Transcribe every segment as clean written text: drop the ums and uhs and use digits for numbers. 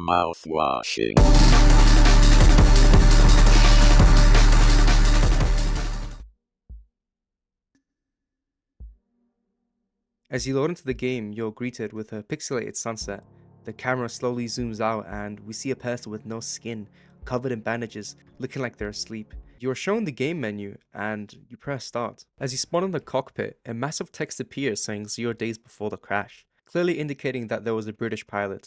Mouthwashing. As you load into the game, you're greeted with a pixelated sunset. The camera slowly zooms out and we see a person with no skin, covered in bandages, looking like they're asleep. You are shown the game menu and you press start. As you spawn in the cockpit, a massive text appears saying 0 days before the crash, clearly indicating that there was a British pilot.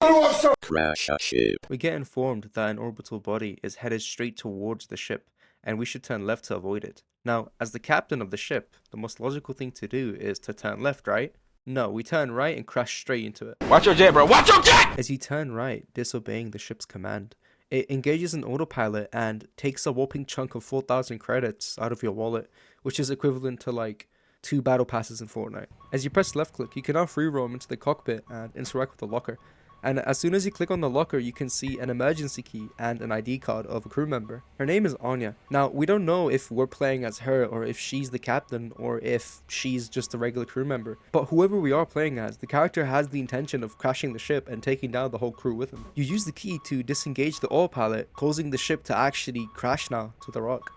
Crash a ship. We get informed that an orbital body is headed straight towards the ship, and we should turn left to avoid it. Now, as the captain of the ship, the most logical thing to do is to turn left, right? No, we turn right and crash straight into it. Watch your jet, bro. Watch your jet! As you turn right, disobeying the ship's command, it engages in autopilot and takes a whopping chunk of 4,000 credits out of your wallet, which is equivalent to like 2 battle passes in Fortnite. As you press left click, you can now free roam into the cockpit and interact with the locker. And as soon as you click on the locker, you can see an emergency key and an ID card of a crew member. Her name is Anya. Now, we don't know if we're playing as her or if she's the captain or if she's just a regular crew member. But whoever we are playing as, the character has the intention of crashing the ship and taking down the whole crew with him. You use the key to disengage the autopilot, causing the ship to actually crash now to the rock.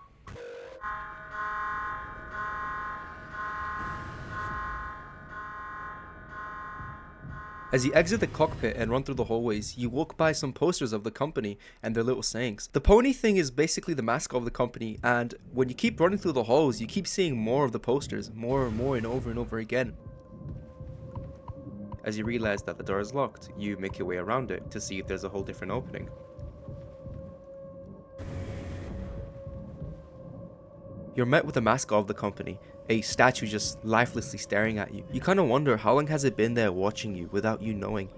As you exit the cockpit and run through the hallways, you walk by some posters of the company and their little sayings. The pony thing is basically the mascot of the company, and when you keep running through the halls, you keep seeing more of the posters, more and more and over again. As you realize that the door is locked, you make your way around it to see if there's a whole different opening. You're met with the mascot of the company, a statue just lifelessly staring at you. You kind of wonder how long has it been there watching you without you knowing.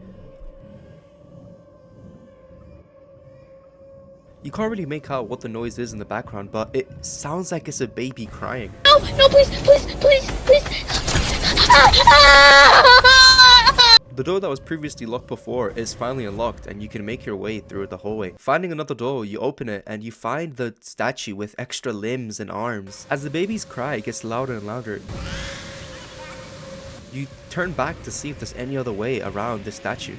You can't really make out what the noise is in the background, but it sounds like it's a baby crying. No, please. The door that was previously locked before is finally unlocked and you can make your way through the hallway. Finding another door, you open it and you find the statue with extra limbs and arms. As the baby's cry gets louder and louder, you turn back to see if there's any other way around the statue.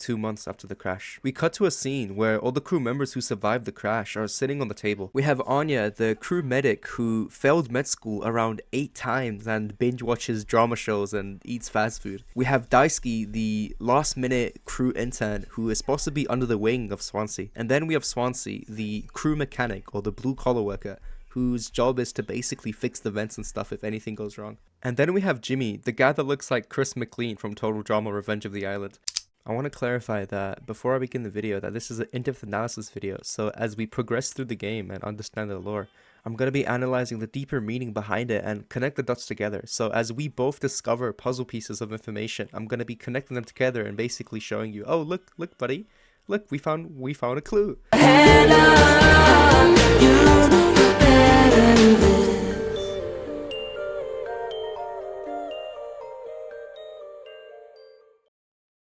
Two months after the crash, we cut to a scene where all the crew members who survived the crash are sitting on the table. We have Anya, the crew medic who failed med school around 8 times and binge watches drama shows and eats fast food. We have Daisuke, the last minute crew intern who is supposed to be under the wing of Swansea. And then we have Swansea, the crew mechanic or the blue collar worker, whose job is to basically fix the vents and stuff if anything goes wrong. And then we have Jimmy, the guy that looks like Chris McLean from Total Drama Revenge of the Island. I want to clarify that before I begin the video that this is an in-depth analysis video, so as we progress through the game and understand the lore, I'm going to be analyzing the deeper meaning behind it and connect the dots together. So as we both discover puzzle pieces of information, I'm going to be connecting them together and basically showing you, oh look buddy, look, we found a clue.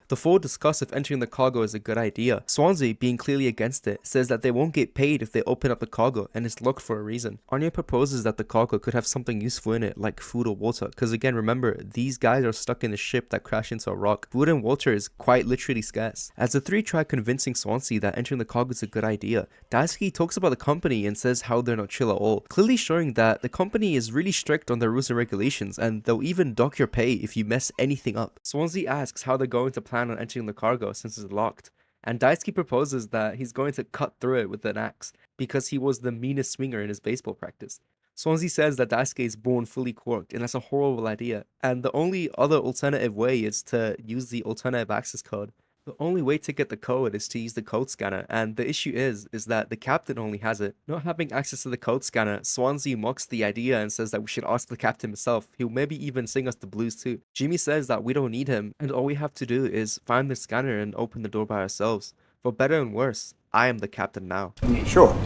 The four discuss if entering the cargo is a good idea. Swansea, being clearly against it, says that they won't get paid if they open up the cargo and it's locked for a reason. Anya proposes that the cargo could have something useful in it, like food or water, because again remember, these guys are stuck in a ship that crashed into a rock. Food and water is quite literally scarce. As the three try convincing Swansea that entering the cargo is a good idea, Daisuke talks about the company and says how they're not chill at all, clearly showing that the company is really strict on their rules and regulations and they'll even dock your pay if you mess anything up. Swansea asks how they're going to plan on entering the cargo since it's locked, and Daisuke proposes that he's going to cut through it with an axe because he was the meanest swinger in his baseball practice. Swansea says that Daisuke is born fully corked and that's a horrible idea, and the only other alternative way is to use the alternative access code The only way to get the code is to use the code scanner, and the issue is that the captain only has it. Not having access to the code scanner, Swansea mocks the idea and says that we should ask the captain himself. He'll maybe even sing us the blues too. Jimmy says that we don't need him, and all we have to do is find the scanner and open the door by ourselves. For better and worse, I am the captain now. Sure.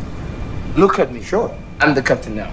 Look at me. Sure. I'm the captain now.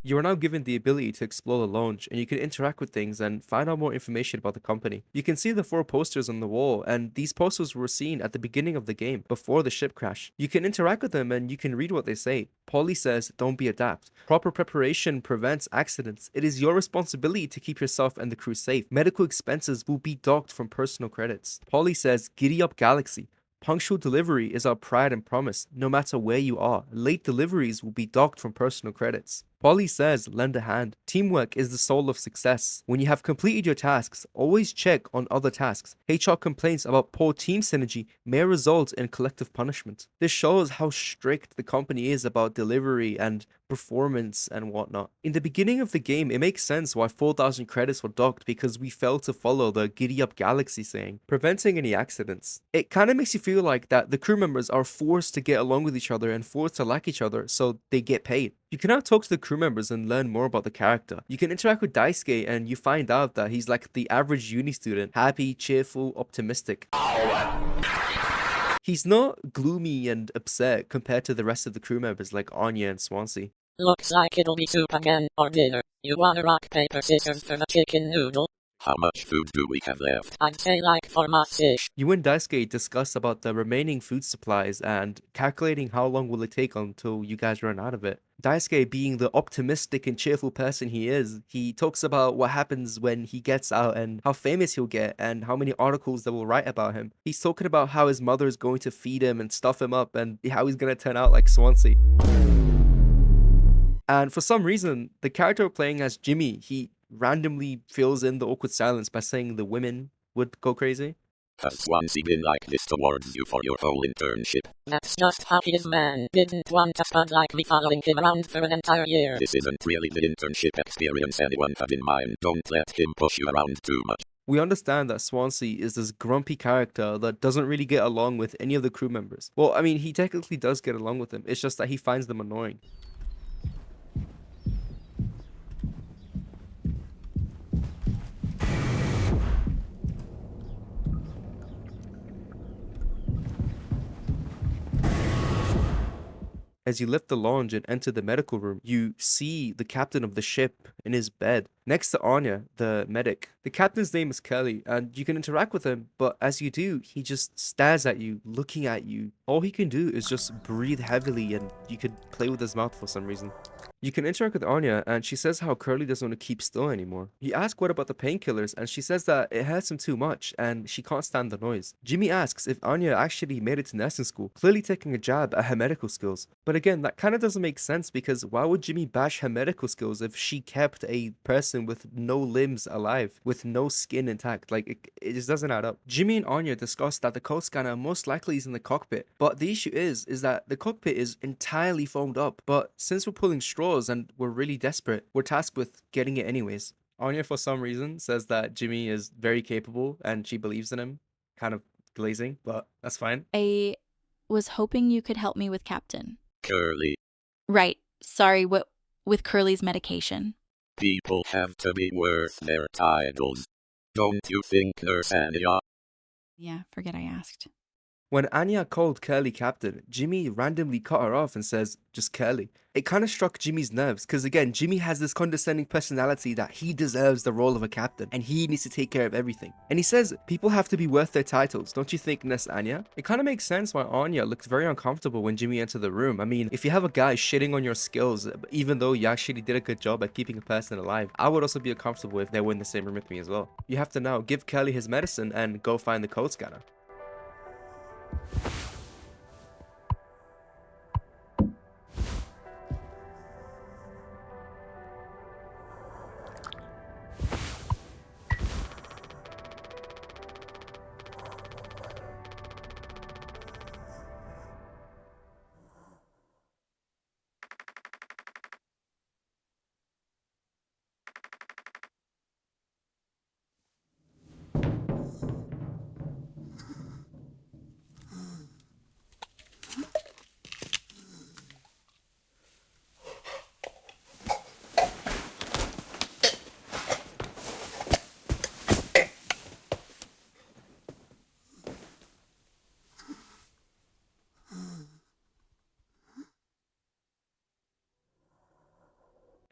You are now given the ability to explore the lounge, and you can interact with things and find out more information about the company. You can see the 4 posters on the wall, and these posters were seen at the beginning of the game, before the ship crash. You can interact with them and you can read what they say. Polly says, don't be adapt. Proper preparation prevents accidents. It is your responsibility to keep yourself and the crew safe. Medical expenses will be docked from personal credits. Polly says, giddy up galaxy. Punctual delivery is our pride and promise, no matter where you are. Late deliveries will be docked from personal credits. Polly says, lend a hand. Teamwork is the soul of success. When you have completed your tasks, always check on other tasks. HR complaints about poor team synergy may result in collective punishment. This shows how strict the company is about delivery and performance and whatnot. In the beginning of the game, it makes sense why 4,000 credits were docked because we failed to follow the giddy up galaxy saying, preventing any accidents. It kind of makes you feel like that the crew members are forced to get along with each other and forced to like each other so they get paid. You can now talk to the crew members and learn more about the character. You can interact with Daisuke and you find out that he's like the average uni student, happy, cheerful, optimistic. He's not gloomy and upset compared to the rest of the crew members like Anya and Swansea. Looks like it'll be soup again, or dinner. You wanna rock, paper, scissors for the chicken noodle? How much food do we have left? I'd say like 4 fish. You and Daisuke discuss about the remaining food supplies and calculating how long will it take until you guys run out of it. Daisuke, being the optimistic and cheerful person he is, he talks about what happens when he gets out and how famous he'll get and how many articles they will write about him. He's talking about how his mother is going to feed him and stuff him up and how he's going to turn out like Swansea. And for some reason, the character playing as Jimmy, he randomly fills in the awkward silence by saying the women would go crazy. Has Swansea been like this towards you for your whole internship? That's just how he is, man. Didn't want a spud like me following him around for an entire year. This isn't really the internship experience anyone had in mind. Don't let him push you around too much. We understand that Swansea is this grumpy character that doesn't really get along with any of the crew members. Well, I mean, he technically does get along with them. It's just that he finds them annoying. As you lift the lounge and enter the medical room, you see the captain of the ship in his bed, next to Anya, the medic. The captain's name is Kelly, and you can interact with him, but as you do, he just stares at you, looking at you. All he can do is just breathe heavily, and you could play with his mouth for some reason. You can interact with Anya, and she says how Curly doesn't want to keep still anymore. You ask what about the painkillers, and she says that it hurts him too much, and she can't stand the noise. Jimmy asks if Anya actually made it to nursing school, clearly taking a jab at her medical skills. But again, that kind of doesn't make sense because why would Jimmy bash her medical skills if she kept a person with no limbs alive, with no skin intact? Like, it just doesn't add up. Jimmy and Anya discuss that the code scanner most likely is in the cockpit, but the issue is that the cockpit is entirely foamed up, but since we're pulling straws and we're really desperate, we're tasked with getting it anyways. Anya, for some reason, says that Jimmy is very capable and she believes in him. Kind of glazing, but that's fine. I was hoping you could help me with Captain. Curly. Right. Sorry, with Curly's medication. People have to be worth their titles. Don't you think, Nurse Anya? Yeah, forget I asked. When Anya called Curly captain, Jimmy randomly cut her off and says, just Curly. It kind of struck Jimmy's nerves because again, Jimmy has this condescending personality that he deserves the role of a captain and he needs to take care of everything. And he says, people have to be worth their titles, don't you think, Nurse Anya? It kind of makes sense why Anya looked very uncomfortable when Jimmy entered the room. I mean, if you have a guy shitting on your skills, even though you actually did a good job at keeping a person alive, I would also be uncomfortable if they were in the same room with me as well. You have to now give Curly his medicine and go find the code scanner.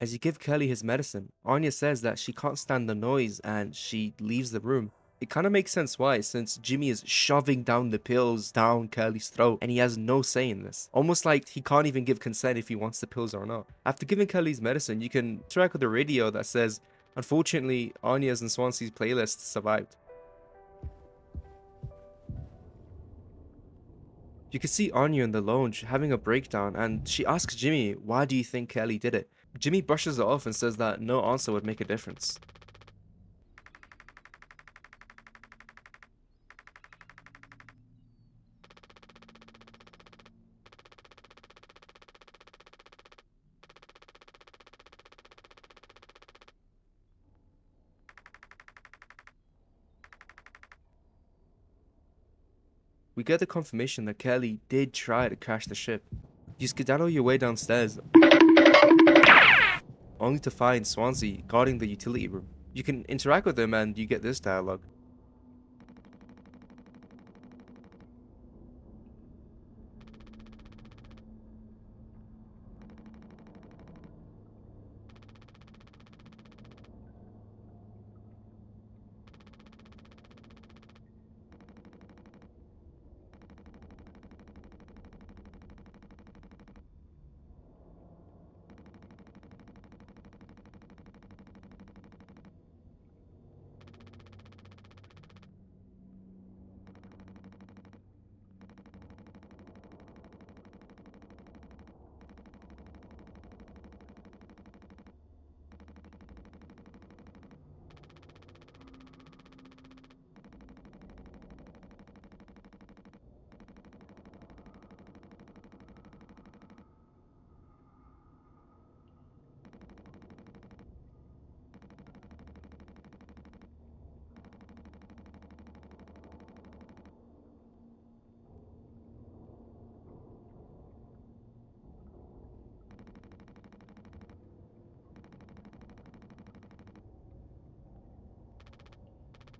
As you give Kelly his medicine, Anya says that she can't stand the noise and she leaves the room. It kind of makes sense why, since Jimmy is shoving down the pills down Kelly's throat and he has no say in this. Almost like he can't even give consent if he wants the pills or not. After giving Kelly's medicine, you can track with the radio that says, unfortunately, Anya's and Swansea's playlists survived. You can see Anya in the lounge having a breakdown and she asks Jimmy, why do you think Kelly did it? Jimmy brushes it off and says that no answer would make a difference. We get the confirmation that Kelly did try to crash the ship. You skedaddle your way downstairs, only to find Swansea guarding the utility room. You can interact with him and you get this dialogue.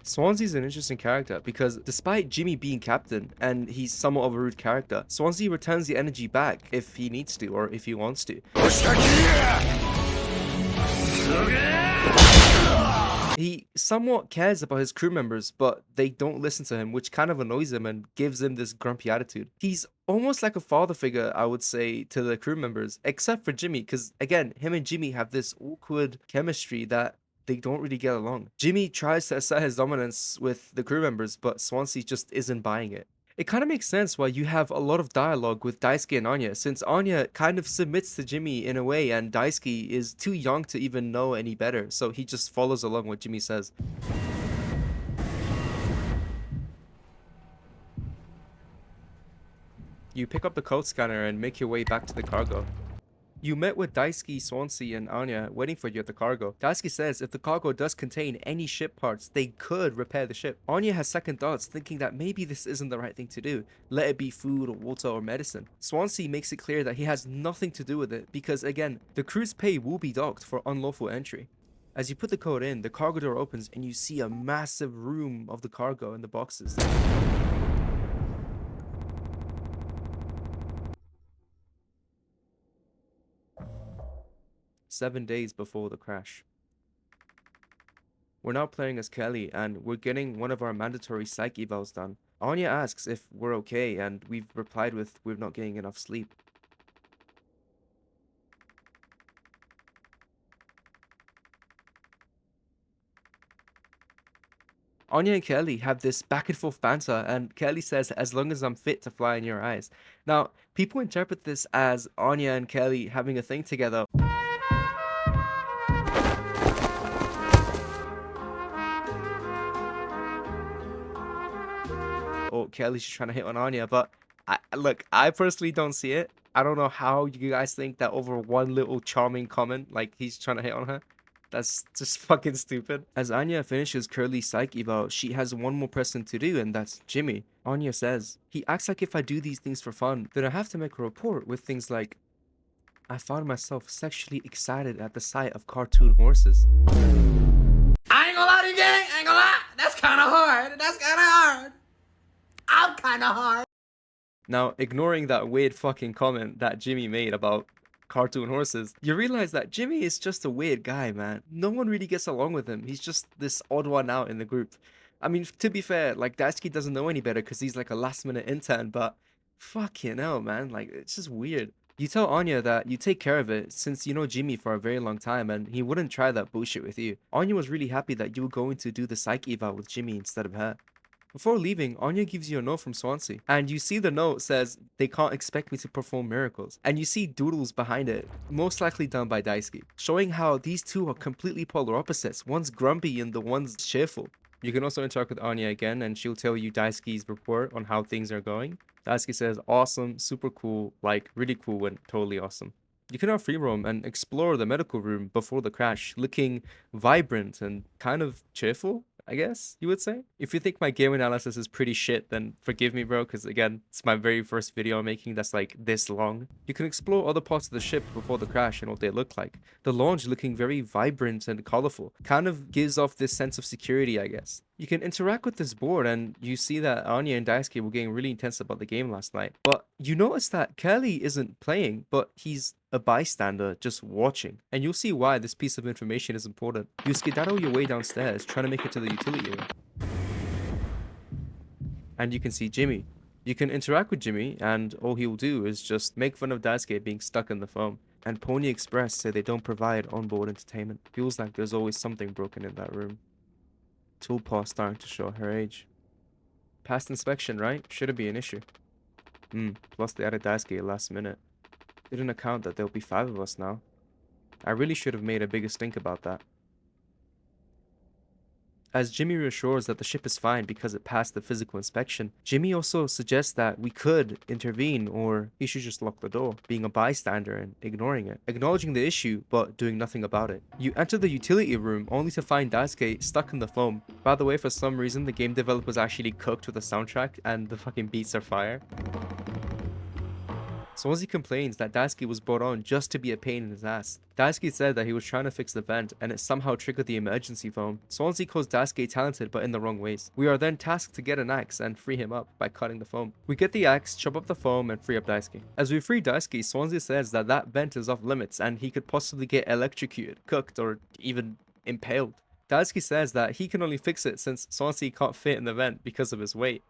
Swansea's an interesting character because despite Jimmy being captain and he's somewhat of a rude character, Swansea returns the energy back if he needs to or if he wants to. He somewhat cares about his crew members, but they don't listen to him, which kind of annoys him and gives him this grumpy attitude. He's almost like a father figure, I would say, to the crew members, except for Jimmy, because again, him and Jimmy have this awkward chemistry that they don't really get along. Jimmy tries to assert his dominance with the crew members, but Swansea just isn't buying it. It kind of makes sense why you have a lot of dialogue with Daisuke and Anya, since Anya kind of submits to Jimmy in a way and Daisuke is too young to even know any better, so he just follows along what Jimmy says. You pick up the code scanner and make your way back to the cargo. You met with Daisuke, Swansea, and Anya waiting for you at the cargo. Daisuke says if the cargo does contain any ship parts, they could repair the ship. Anya has second thoughts, thinking that maybe this isn't the right thing to do. Let it be food or water or medicine. Swansea makes it clear that he has nothing to do with it because, again, the crew's pay will be docked for unlawful entry. As you put the code in, the cargo door opens and you see a massive room of the cargo and the boxes. "7 days before the crash. We're now playing as Kelly and we're getting one of our mandatory psych evals done. Anya asks if we're okay and we've replied with we're not getting enough sleep. Anya and Kelly have this back and forth banter and Kelly says as long as I'm fit to fly in your eyes. Now, people interpret this as Anya and Kelly having a thing together. Or Kelly's just trying to hit on Anya, but look, I personally don't see it. I don't know how you guys think that over one little charming comment, like he's trying to hit on her. That's just fucking stupid. As Anya finishes Curly's psych eval, she has one more person to do, and that's Jimmy. Anya says, he acts like if I do these things for fun, then I have to make a report with things like, I found myself sexually excited at the sight of cartoon horses. I ain't gonna lie to you, gang. I ain't gonna lie. That's kind of hard. That's kind of hard. I'm kind of hard. Now, ignoring that weird fucking comment that Jimmy made about cartoon horses. You realize that Jimmy is just a weird guy, man. No one really gets along with him. He's just this odd one out in the group. I mean, to be fair, like, Daisuke doesn't know any better because he's like a last-minute intern, but fucking hell, man. Like, it's just weird. You tell Anya that you take care of it since you know Jimmy for a very long time and he wouldn't try that bullshit with you. Anya was really happy that you were going to do the psych eval with Jimmy instead of her. Before leaving, Anya gives you a note from Swansea, and you see the note says they can't expect me to perform miracles, and you see doodles behind it, most likely done by Daisuke, showing how these two are completely polar opposites. One's grumpy and the one's cheerful. You can also interact with Anya again, and she'll tell you Daisuke's report on how things are going. Daisuke says, awesome, super cool, like really cool and totally awesome. You can now free roam and explore the medical room before the crash, looking vibrant and kind of cheerful, I guess you would say. If you think my game analysis is pretty shit, then forgive me, bro, because again, it's my very first video I'm making that's like this long. You can explore other parts of the ship before the crash and what they look like. The launch looking very vibrant and colorful, kind of gives off this sense of security, I guess. You can interact with this board and you see that Anya and Daisuke were getting really intense about the game last night. But you notice that Kelly isn't playing, but he's a bystander just watching. And you'll see why this piece of information is important. You skedaddle your way downstairs trying to make it to the utility room. And you can see Jimmy. You can interact with Jimmy and all he'll do is just make fun of Daisuke being stuck in the foam. And Pony Express say they don't provide onboard entertainment. Feels like there's always something broken in that room. Toolpaw starting to show her age. Past inspection, right? Shouldn't be an issue. Plus they added Daisuke last minute. Didn't account that there'll be 5 of us now. I really should have made a bigger stink about that. As Jimmy reassures that the ship is fine because it passed the physical inspection, Jimmy also suggests that we could intervene or he should just lock the door, being a bystander and ignoring it, acknowledging the issue but doing nothing about it. You enter the utility room only to find Daisuke stuck in the foam. By the way, for some reason the game developers actually cooked with the soundtrack and the fucking beats are fire. Swansea complains that Daisuke was brought on just to be a pain in his ass. Daisuke said that he was trying to fix the vent and it somehow triggered the emergency foam. Swansea calls Daisuke talented but in the wrong ways. We are then tasked to get an axe and free him up by cutting the foam. We get the axe, chop up the foam and free up Daisuke. As we free Daisuke, Swansea says that that vent is off limits and he could possibly get electrocuted, cooked or even impaled. Daisuke says that he can only fix it since Swansea can't fit in the vent because of his weight.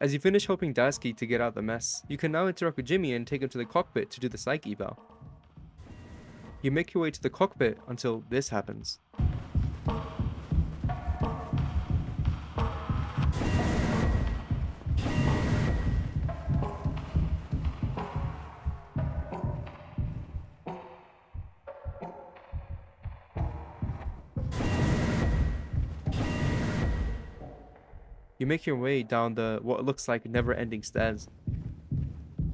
As you finish helping Daisuke to get out the mess, you can now interact with Jimmy and take him to the cockpit to do the psych eval. You make your way to the cockpit until this happens. You make your way down the what looks like never-ending stairs.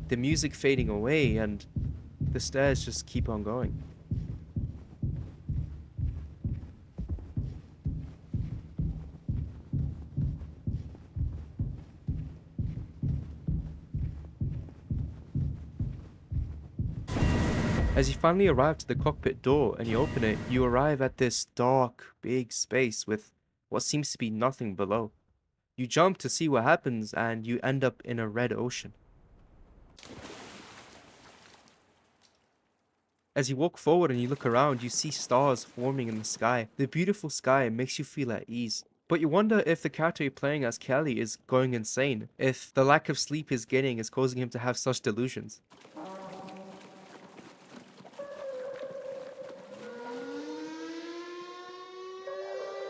The music fading away and the stairs just keep on going. As you finally arrive to the cockpit door and you open it, you arrive at this dark, big space with what seems to be nothing below. You jump to see what happens and you end up in a red ocean. As you walk forward and you look around, you see stars forming in the sky. The beautiful sky makes you feel at ease. But you wonder if the character you're playing as Kelly is going insane, if the lack of sleep he's getting is causing him to have such delusions.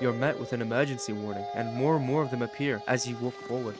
You're met with an emergency warning, and more of them appear as you walk forward.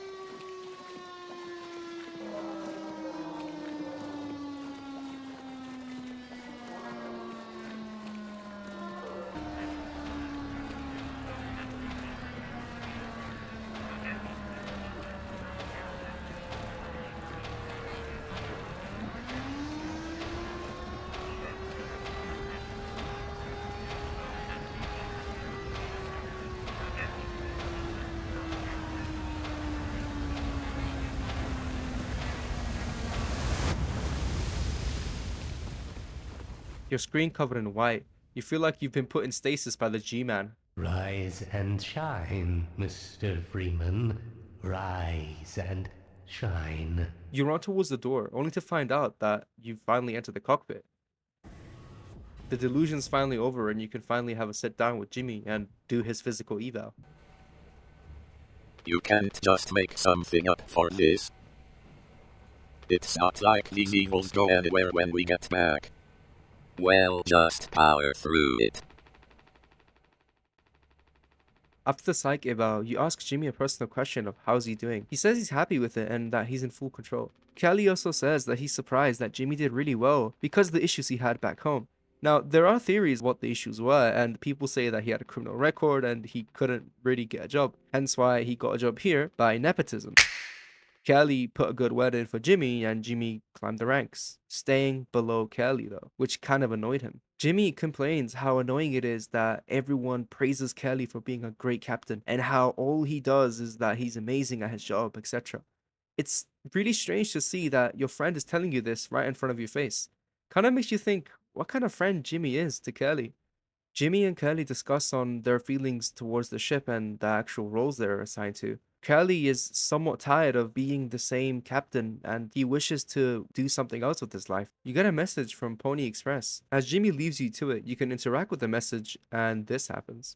Your screen covered in white. You feel like you've been put in stasis by the G-Man. Rise and shine, Mr. Freeman. Rise and shine. You run towards the door, only to find out that you've finally entered the cockpit. The delusion's finally over and you can finally have a sit down with Jimmy and do his physical eval. You can't just make something up for this. It's not like these evils go anywhere when we get back. Well, just power through it. After the psych eval, you ask Jimmy a personal question of how's he doing. He says he's happy with it and that he's in full control. Kelly also says that he's surprised that Jimmy did really well because of the issues he had back home. Now, there are theories what the issues were, and people say that he had a criminal record and he couldn't really get a job, hence why he got a job here by nepotism. Kelly put a good word in for Jimmy, and Jimmy climbed the ranks, staying below Kelly though, which kind of annoyed him. Jimmy complains how annoying it is that everyone praises Kelly for being a great captain, and how all he does is that he's amazing at his job, etc. It's really strange to see that your friend is telling you this right in front of your face. Kind of makes you think what kind of friend Jimmy is to Kelly. Jimmy and Kelly discuss on their feelings towards the ship and the actual roles they're assigned to. Kelly is somewhat tired of being the same captain and he wishes to do something else with his life. You get a message from Pony Express. As Jimmy leaves you to it, you can interact with the message and this happens.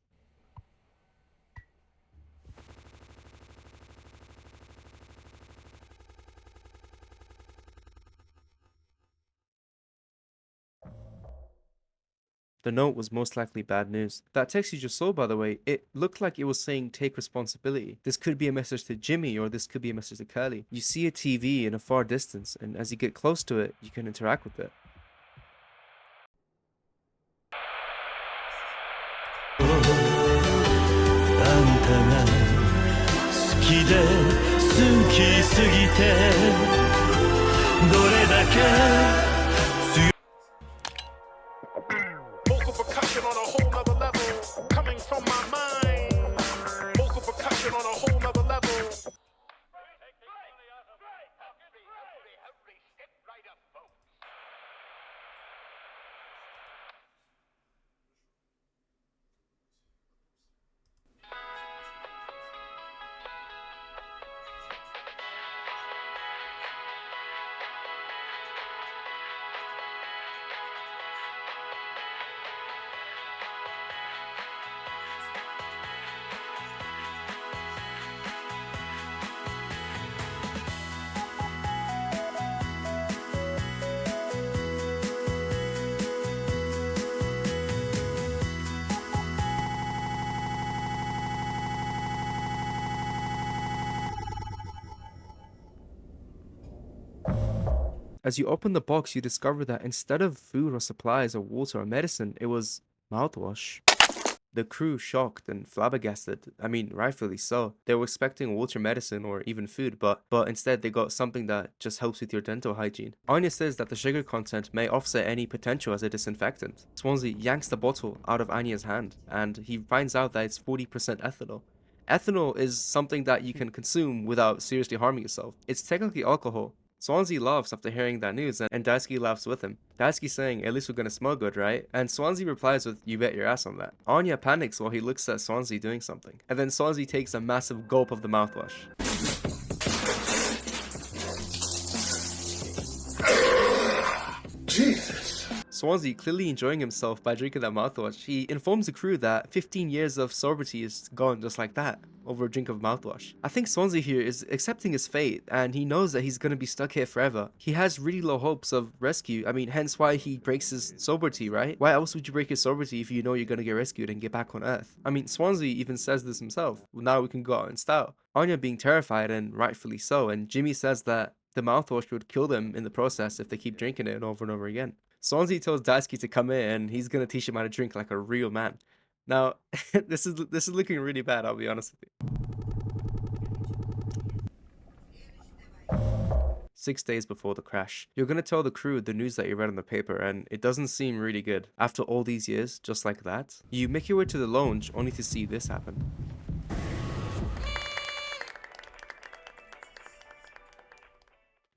The note was most likely bad news. That text you just saw, by the way, it looked like it was saying take responsibility. This could be a message to Jimmy or this could be a message to Curly. You see a TV in a far distance and as you get close to it, you can interact with it. Vocal percussion on a whole nother level, coming from my mind. Vocal percussion on a whole nother level. As you open the box, you discover that instead of food or supplies or water or medicine, it was mouthwash. The crew shocked and flabbergasted. I mean, rightfully so. They were expecting water, medicine, or even food, but instead they got something that just helps with your dental hygiene. Anya says that the sugar content may offset any potential as a disinfectant. Swansea yanks the bottle out of Anya's hand, and he finds out that it's 40% ethanol. Ethanol is something that you can consume without seriously harming yourself. It's technically alcohol. Swansea laughs after hearing that news, and Daisuke laughs with him. Daisuke saying, at least we're gonna smell good, right? And Swansea replies with, you bet your ass on that. Anya panics while he looks at Swansea doing something. And then Swansea takes a massive gulp of the mouthwash. Jesus. Swansea, clearly enjoying himself by drinking that mouthwash, he informs the crew that 15 years of sobriety is gone just like that, over a drink of mouthwash. I think Swansea here is accepting his fate, and he knows that he's gonna be stuck here forever. He has really low hopes of rescue. I mean, hence why he breaks his sobriety, right? Why else would you break your sobriety if you know you're gonna get rescued and get back on Earth? I mean, Swansea even says this himself. Well, now we can go out in style. Anya being terrified, and rightfully so, and Jimmy says that the mouthwash would kill them in the process if they keep drinking it over and over again. Swansea tells Daisuke to come in and he's gonna teach him how to drink like a real man. Now, this is looking really bad, I'll be honest with you. 6 days before the crash, you're gonna tell the crew the news that you read in the paper, and it doesn't seem really good. After all these years, just like that, you make your way to the lounge only to see this happen.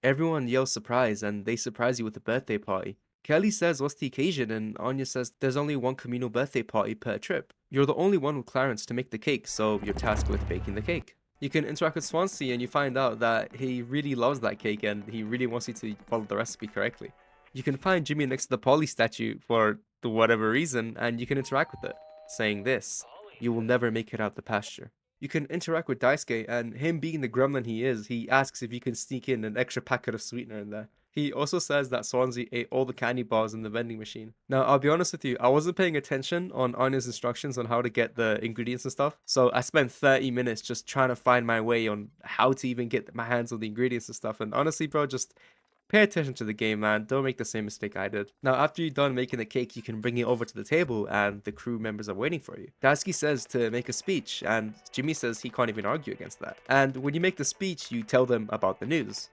Everyone yells surprise, and they surprise you with a birthday party. Kelly says, "What's the occasion?" And Anya says, "There's only one communal birthday party per trip. You're the only one with Clarence to make the cake, so you're tasked with baking the cake." You can interact with Swansea and you find out that he really loves that cake and he really wants you to follow the recipe correctly. You can find Jimmy next to the Polly statue for whatever reason, and you can interact with it, saying this: "You will never make it out the pasture." You can interact with Daisuke, and him being the gremlin he is, he asks if you can sneak in an extra packet of sweetener in there. He also says that Swansea ate all the candy bars in the vending machine. Now, I'll be honest with you, I wasn't paying attention on Anya's instructions on how to get the ingredients and stuff, so I spent 30 minutes just trying to find my way on how to even get my hands on the ingredients and stuff, and honestly, bro, just pay attention to the game, man. Don't make the same mistake I did. Now, after you're done making the cake, you can bring it over to the table and the crew members are waiting for you. Daisuke says to make a speech, and Jimmy says he can't even argue against that. And when you make the speech, you tell them about the news.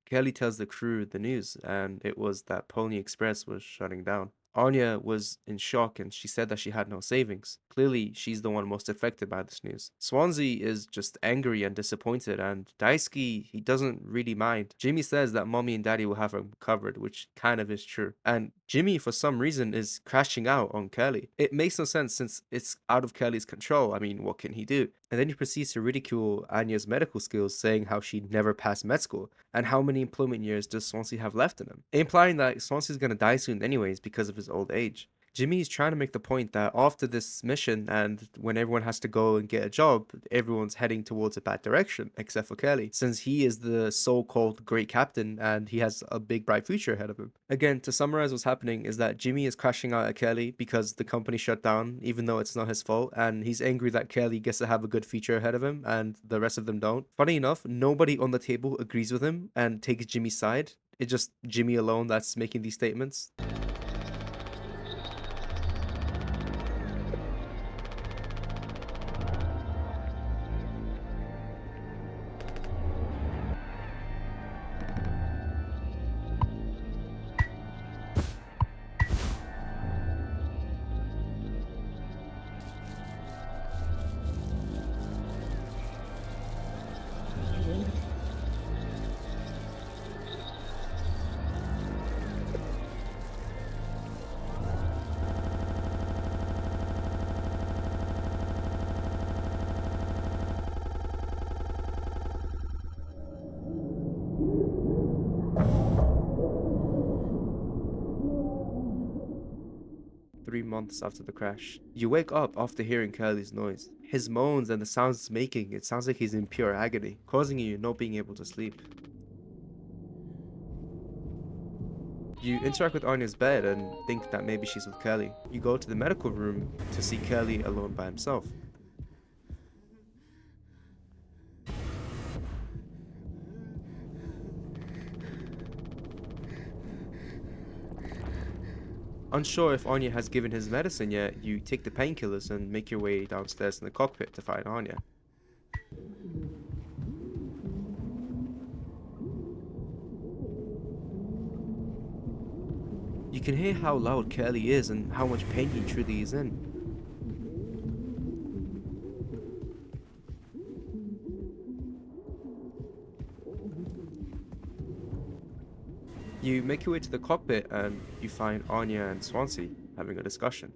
Kelly tells the crew the news, and it was that Pony Express was shutting down. Anya was in shock and she said that she had no savings. Clearly, she's the one most affected by this news. Swansea is just angry and disappointed, and Daisuke, he doesn't really mind. Jimmy says that mommy and daddy will have him covered, which kind of is true. And Jimmy, for some reason, is crashing out on Kelly. It makes no sense since it's out of Kelly's control. I mean, what can he do? And then he proceeds to ridicule Anya's medical skills, saying how she'd never passed med school, and how many employment years does Swansea have left in him, implying that Swansea's gonna die soon anyways because of his old age. Jimmy is trying to make the point that after this mission and when everyone has to go and get a job, everyone's heading towards a bad direction, except for Kelly, since he is the so-called great captain and he has a big bright future ahead of him. Again, to summarize what's happening is that Jimmy is crashing out at Kelly because the company shut down, even though it's not his fault, and he's angry that Kelly gets to have a good future ahead of him and the rest of them don't. Funny enough, nobody on the table agrees with him and takes Jimmy's side. It's just Jimmy alone that's making these statements. Months after the crash, you wake up after hearing Curly's noise. His moans and the sounds it's making, it sounds like he's in pure agony, causing you not being able to sleep. You interact with Anya's bed and think that maybe she's with Curly. You go to the medical room to see Curly alone by himself. Unsure if Anya has given his medicine yet, you take the painkillers and make your way downstairs in the cockpit to find Anya. You can hear how loud Curly is and how much pain he truly is in. You make your way to the cockpit and you find Anya and Swansea having a discussion.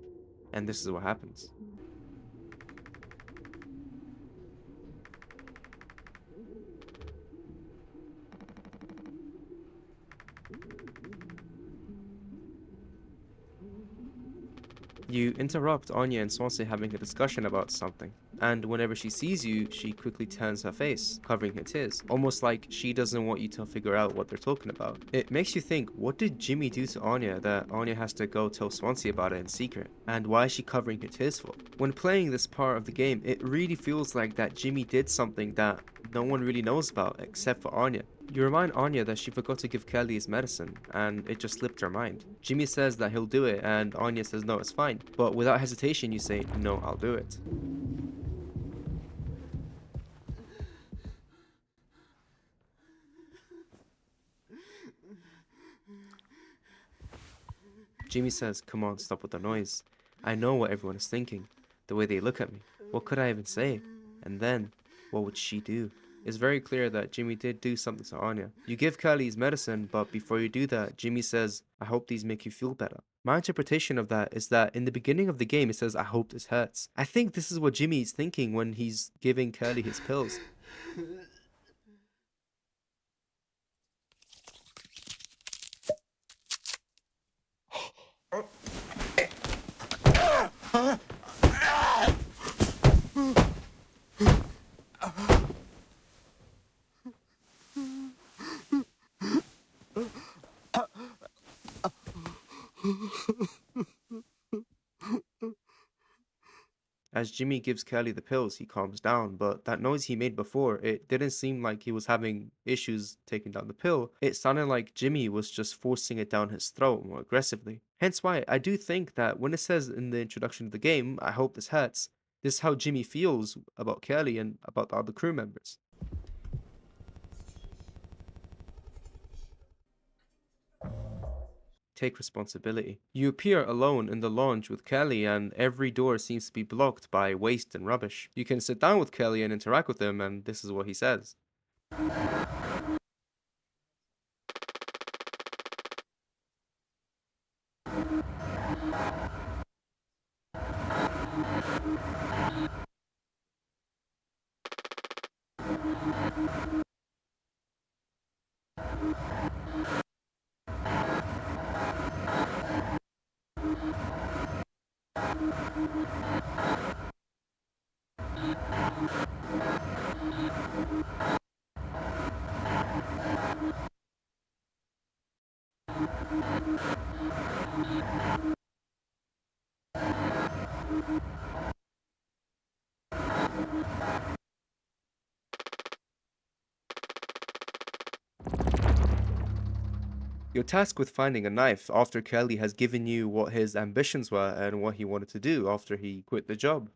And this is what happens. You interrupt Anya and Swansea having a discussion about something. and whenever she sees you, she quickly turns her face, covering her tears, almost like she doesn't want you to figure out what they're talking about. It makes you think, what did Jimmy do to Anya that Anya has to go tell Swansea about it in secret? And why is she covering her tears for? When playing this part of the game, it really feels like that Jimmy did something that no one really knows about except for Anya. You remind Anya that she forgot to give Kelly his medicine, and it just slipped her mind. Jimmy says that he'll do it, and Anya says no, it's fine. But without hesitation, you say, no, I'll do it. Jimmy says, come on, stop with the noise. I know what everyone is thinking, the way they look at me. What could I even say? And then, what would she do? It's very clear that Jimmy did do something to Anya. You give Kelly his medicine, but before you do that, Jimmy says, I hope these make you feel better. My interpretation of that is that in the beginning of the game, it says, I hope this hurts. I think this is what Jimmy is thinking when he's giving Kelly his pills. As Jimmy gives Kelly the pills, he calms down, but that noise he made before, it didn't seem like he was having issues taking down the pill. It sounded like Jimmy was just forcing it down his throat more aggressively. Hence why I do think that when it says in the introduction of the game, I hope this hurts, this is how Jimmy feels about Kelly and about the other crew members. Take responsibility. You appear alone in the lounge with Kelly, and every door seems to be blocked by waste and rubbish. You can sit down with Kelly and interact with him, and this is what he says. You're tasked with finding a knife after Kelly has given you what his ambitions were and what he wanted to do after he quit the job.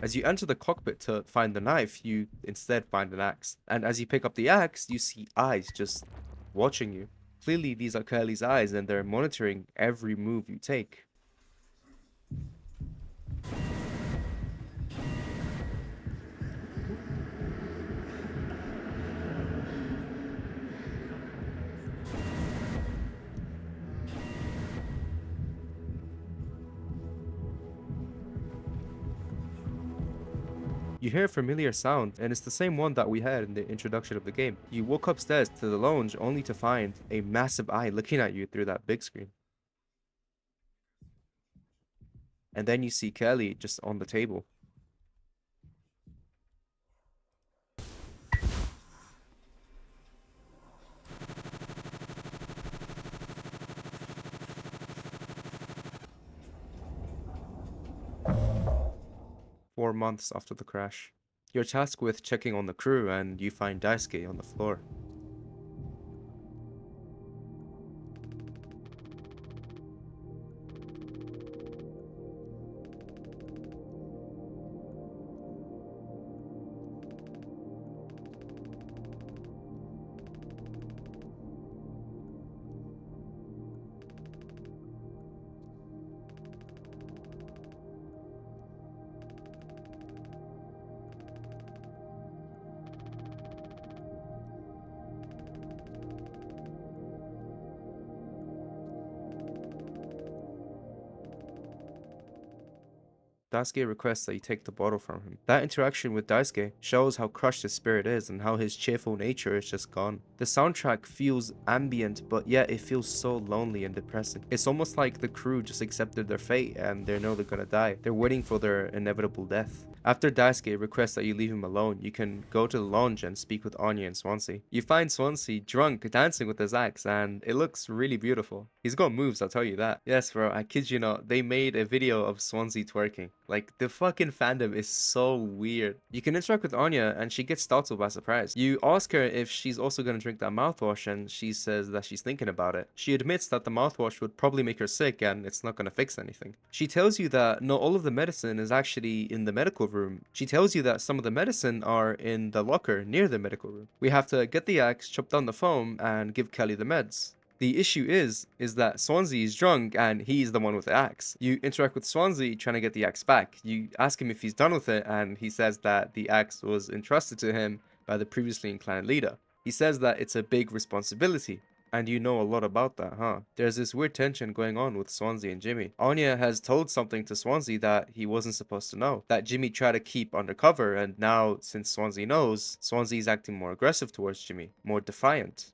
As you enter the cockpit to find the knife, you instead find an axe. And as you pick up the axe, you see eyes just watching you. Clearly, these are Kelly's eyes, and they're monitoring every move you take. You hear a familiar sound, and it's the same one that we had in the introduction of the game. You walk upstairs to the lounge only to find a massive eye looking at you through that big screen. And then you see Kelly just on the table. Four months after the crash. You're tasked with checking on the crew, and you find Daisuke on the floor. Daisuke requests that you take the bottle from him. That interaction with Daisuke shows how crushed his spirit is and how his cheerful nature is just gone. The soundtrack feels ambient, but yet it feels so lonely and depressing. It's almost like the crew just accepted their fate and they know they're gonna die. They're waiting for their inevitable death. After Daisuke requests that you leave him alone, you can go to the lounge and speak with Anya and Swansea. You find Swansea drunk, dancing with his axe, and it looks really beautiful. He's got moves, I'll tell you that. Yes, bro, I kid you not, they made a video of Swansea twerking. Like, the fucking fandom is so weird. You can interact with Anya, and she gets startled by surprise. You ask her if she's also gonna drink that mouthwash, and she says that she's thinking about it. She admits that the mouthwash would probably make her sick, and it's not gonna fix anything. She tells you that not all of the medicine is actually in the medical room. She tells you that some of the medicine are in the locker near the medical room. We have to get the axe, chop down the foam, and give Kelly the meds. The issue is that Swansea is drunk and he's the one with the axe. You interact with Swansea trying to get the axe back. You ask him if he's done with it, and he says that the axe was entrusted to him by the previously inclined leader. He says that it's a big responsibility. And you know a lot about that, huh? There's this weird tension going on with Swansea and Jimmy. Anya has told something to Swansea that he wasn't supposed to know. That Jimmy tried to keep undercover, and now, since Swansea knows, Swansea's acting more aggressive towards Jimmy, more defiant.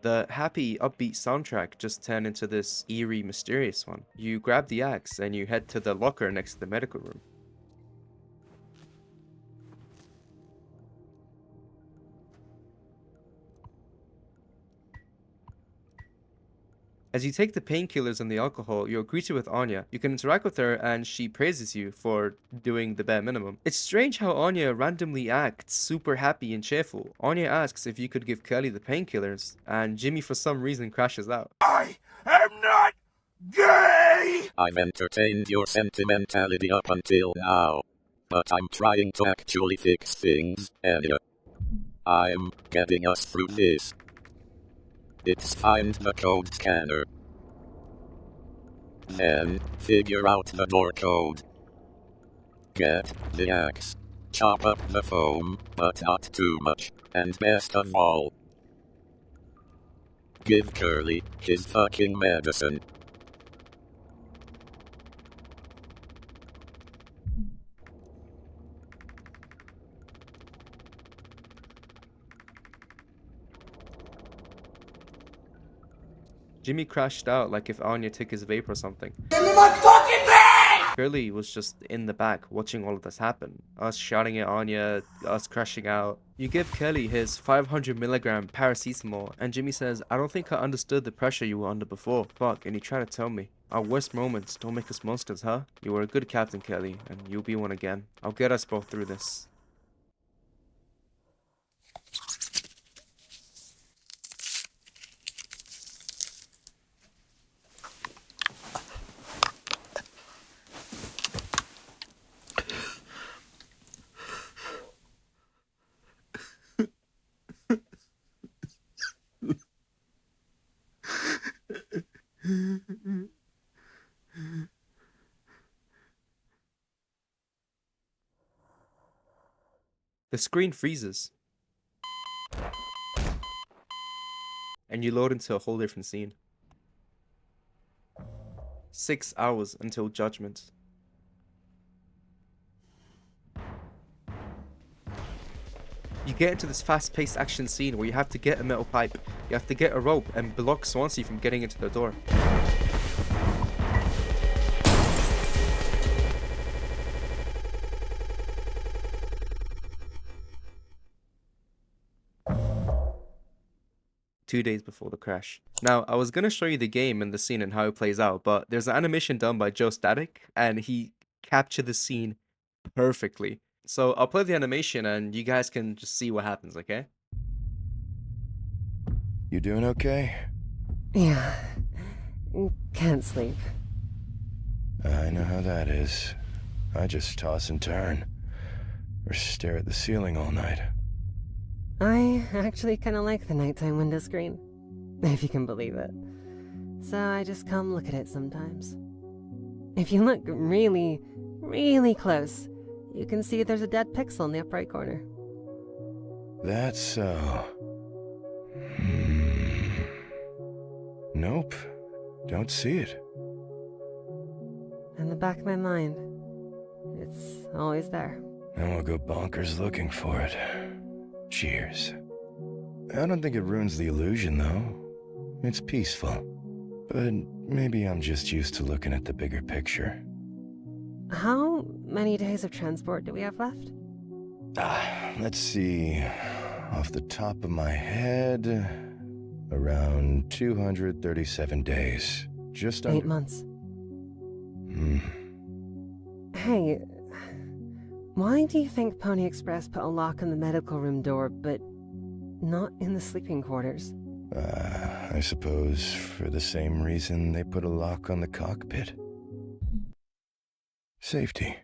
The happy, upbeat soundtrack just turned into this eerie, mysterious one. You grab the axe and you head to the locker next to the medical room. As you take the painkillers and the alcohol, you're greeted with Anya. You can interact with her and she praises you for doing the bare minimum. It's strange how Anya randomly acts super happy and cheerful. Anya asks if you could give Kelly the painkillers, and Jimmy for some reason crashes out. I am not gay! I've entertained your sentimentality up until now, but I'm trying to actually fix things, Anya. I'm getting us through this. It's find the code scanner. Then, figure out the door code. Get the axe. Chop up the foam, but not too much. And best of all, give Curly his fucking medicine. Jimmy crashed out like if Anya took his vape or something. Give me my fucking bag! Curly was just in the back watching all of this happen. Us shouting at Anya, us crashing out. You give Kelly his 500mg paracetamol, and Jimmy says, I don't think I understood the pressure you were under before. Fuck, and you try to tell me. Our worst moments don't make us monsters, huh? You were a good captain, Kelly, and you'll be one again. I'll get us both through this. The screen freezes. And you load into a whole different scene. 6 hours until judgment. You get into this fast-paced action scene where you have to get a metal pipe, you have to get a rope and block Swansea from getting into the door. Two days before the crash. Now, I was gonna show you the game and the scene and how it plays out, but there's an animation done by JoesTastic, and he captured the scene perfectly. So I'll play the animation and you guys can just see what happens, okay? You doing okay? Yeah. Can't sleep. I know how that is. I just toss and turn. Or stare at the ceiling all night. I actually kind of like the nighttime window screen, if you can believe it. So I just come look at it sometimes. If you look really, really close, you can see there's a dead pixel in the upper right corner. That's so. Nope. Don't see it. In the back of my mind, it's always there. And we'll go bonkers looking for it. Cheers. I don't think it ruins the illusion, though. It's peaceful. But maybe I'm just used to looking at the bigger picture. How many days of transport do we have left? Let's see. Off the top of my head, around 237 days. Just under 8 months. Hmm. Hey, why do you think Pony Express put a lock on the medical room door, but not in the sleeping quarters? I suppose for the same reason they put a lock on the cockpit. Safety.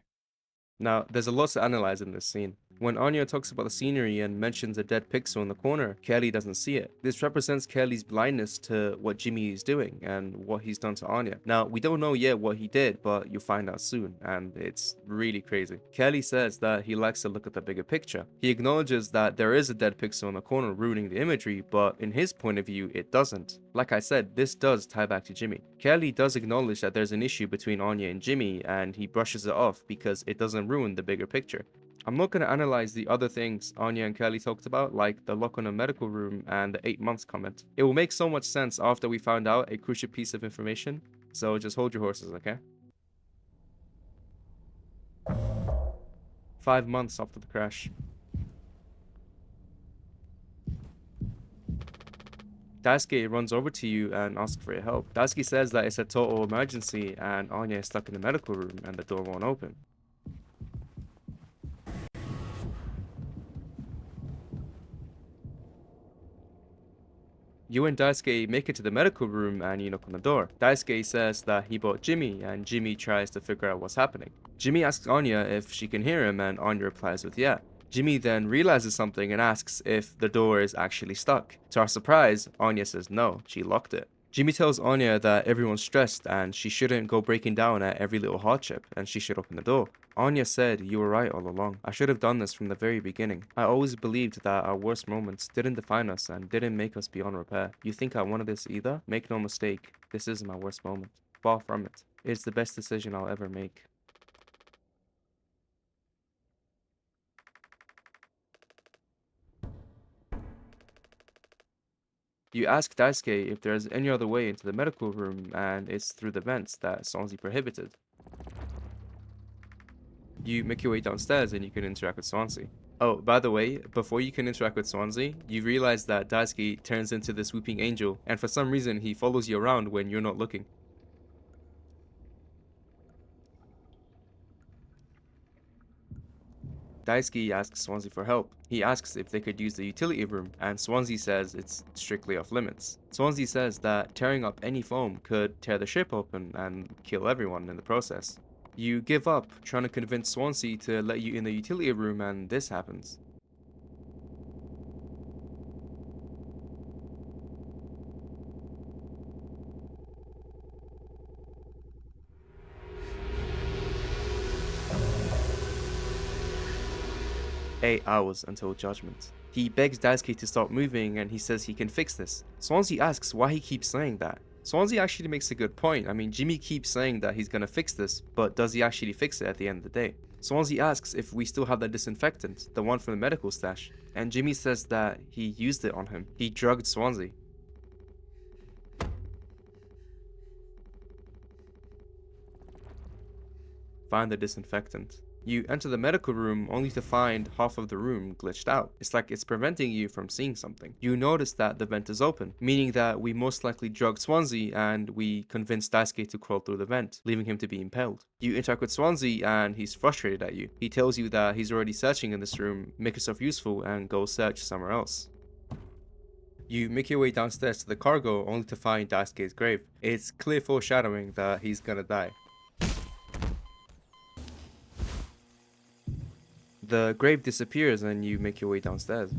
Now, there's a lot to analyze in this scene. When Anya talks about the scenery and mentions a dead pixel in the corner, Kelly doesn't see it. This represents Kelly's blindness to what Jimmy is doing and what he's done to Anya. Now, we don't know yet what he did, but you'll find out soon, and it's really crazy. Kelly says that he likes to look at the bigger picture. He acknowledges that there is a dead pixel in the corner ruining the imagery, but in his point of view, it doesn't. Like I said, this does tie back to Jimmy. Kelly does acknowledge that there's an issue between Anya and Jimmy, and he brushes it off because it doesn't ruin the bigger picture. I'm not going to analyze the other things Anya and Kelly talked about, like the lock on a medical room and the 8 months comment. It will make so much sense after we found out a crucial piece of information, so just hold your horses, okay? 5 months after the crash. Daisuke runs over to you and asks for your help. Daisuke says that it's a total emergency and Anya is stuck in the medical room and the door won't open. You and Daisuke make it to the medical room and you knock on the door. Daisuke says that he bought Jimmy and Jimmy tries to figure out what's happening. Jimmy asks Anya if she can hear him and Anya replies with yeah. Jimmy then realizes something and asks if the door is actually stuck. To our surprise, Anya says no, she locked it. Jimmy tells Anya that everyone's stressed and she shouldn't go breaking down at every little hardship and she should open the door. Anya said, "You were right all along. I should have done this from the very beginning. I always believed that our worst moments didn't define us and didn't make us beyond repair. You think I wanted this either? Make no mistake, this is my worst moment. Far from it. It's the best decision I'll ever make." You ask Daisuke if there's any other way into the medical room and it's through the vents that Swansea prohibited. You make your way downstairs and you can interact with Swansea. Oh, by the way, before you can interact with Swansea, you realize that Daisuke turns into this weeping angel and for some reason he follows you around when you're not looking. Daisuke asks Swansea for help. He asks if they could use the utility room, and Swansea says it's strictly off limits. Swansea says that tearing up any foam could tear the ship open and kill everyone in the process. You give up, trying to convince Swansea to let you in the utility room, and this happens. "8 hours until judgment." He begs Daisuke to stop moving and he says he can fix this. Swansea asks why he keeps saying that. Swansea actually makes a good point. I mean, Jimmy keeps saying that he's gonna fix this, but does he actually fix it at the end of the day? Swansea asks if we still have that disinfectant, the one from the medical stash, and Jimmy says that he used it on him. He drugged Swansea. Find the disinfectant. You enter the medical room only to find half of the room glitched out. It's like it's preventing you from seeing something. You notice that the vent is open, meaning that we most likely drugged Swansea and we convinced Daisuke to crawl through the vent, leaving him to be impaled. You interact with Swansea and he's frustrated at you. He tells you that he's already searching in this room, make yourself useful and go search somewhere else. You make your way downstairs to the cargo only to find Daisuke's grave. It's clear foreshadowing that he's gonna die. The grave disappears and you make your way downstairs.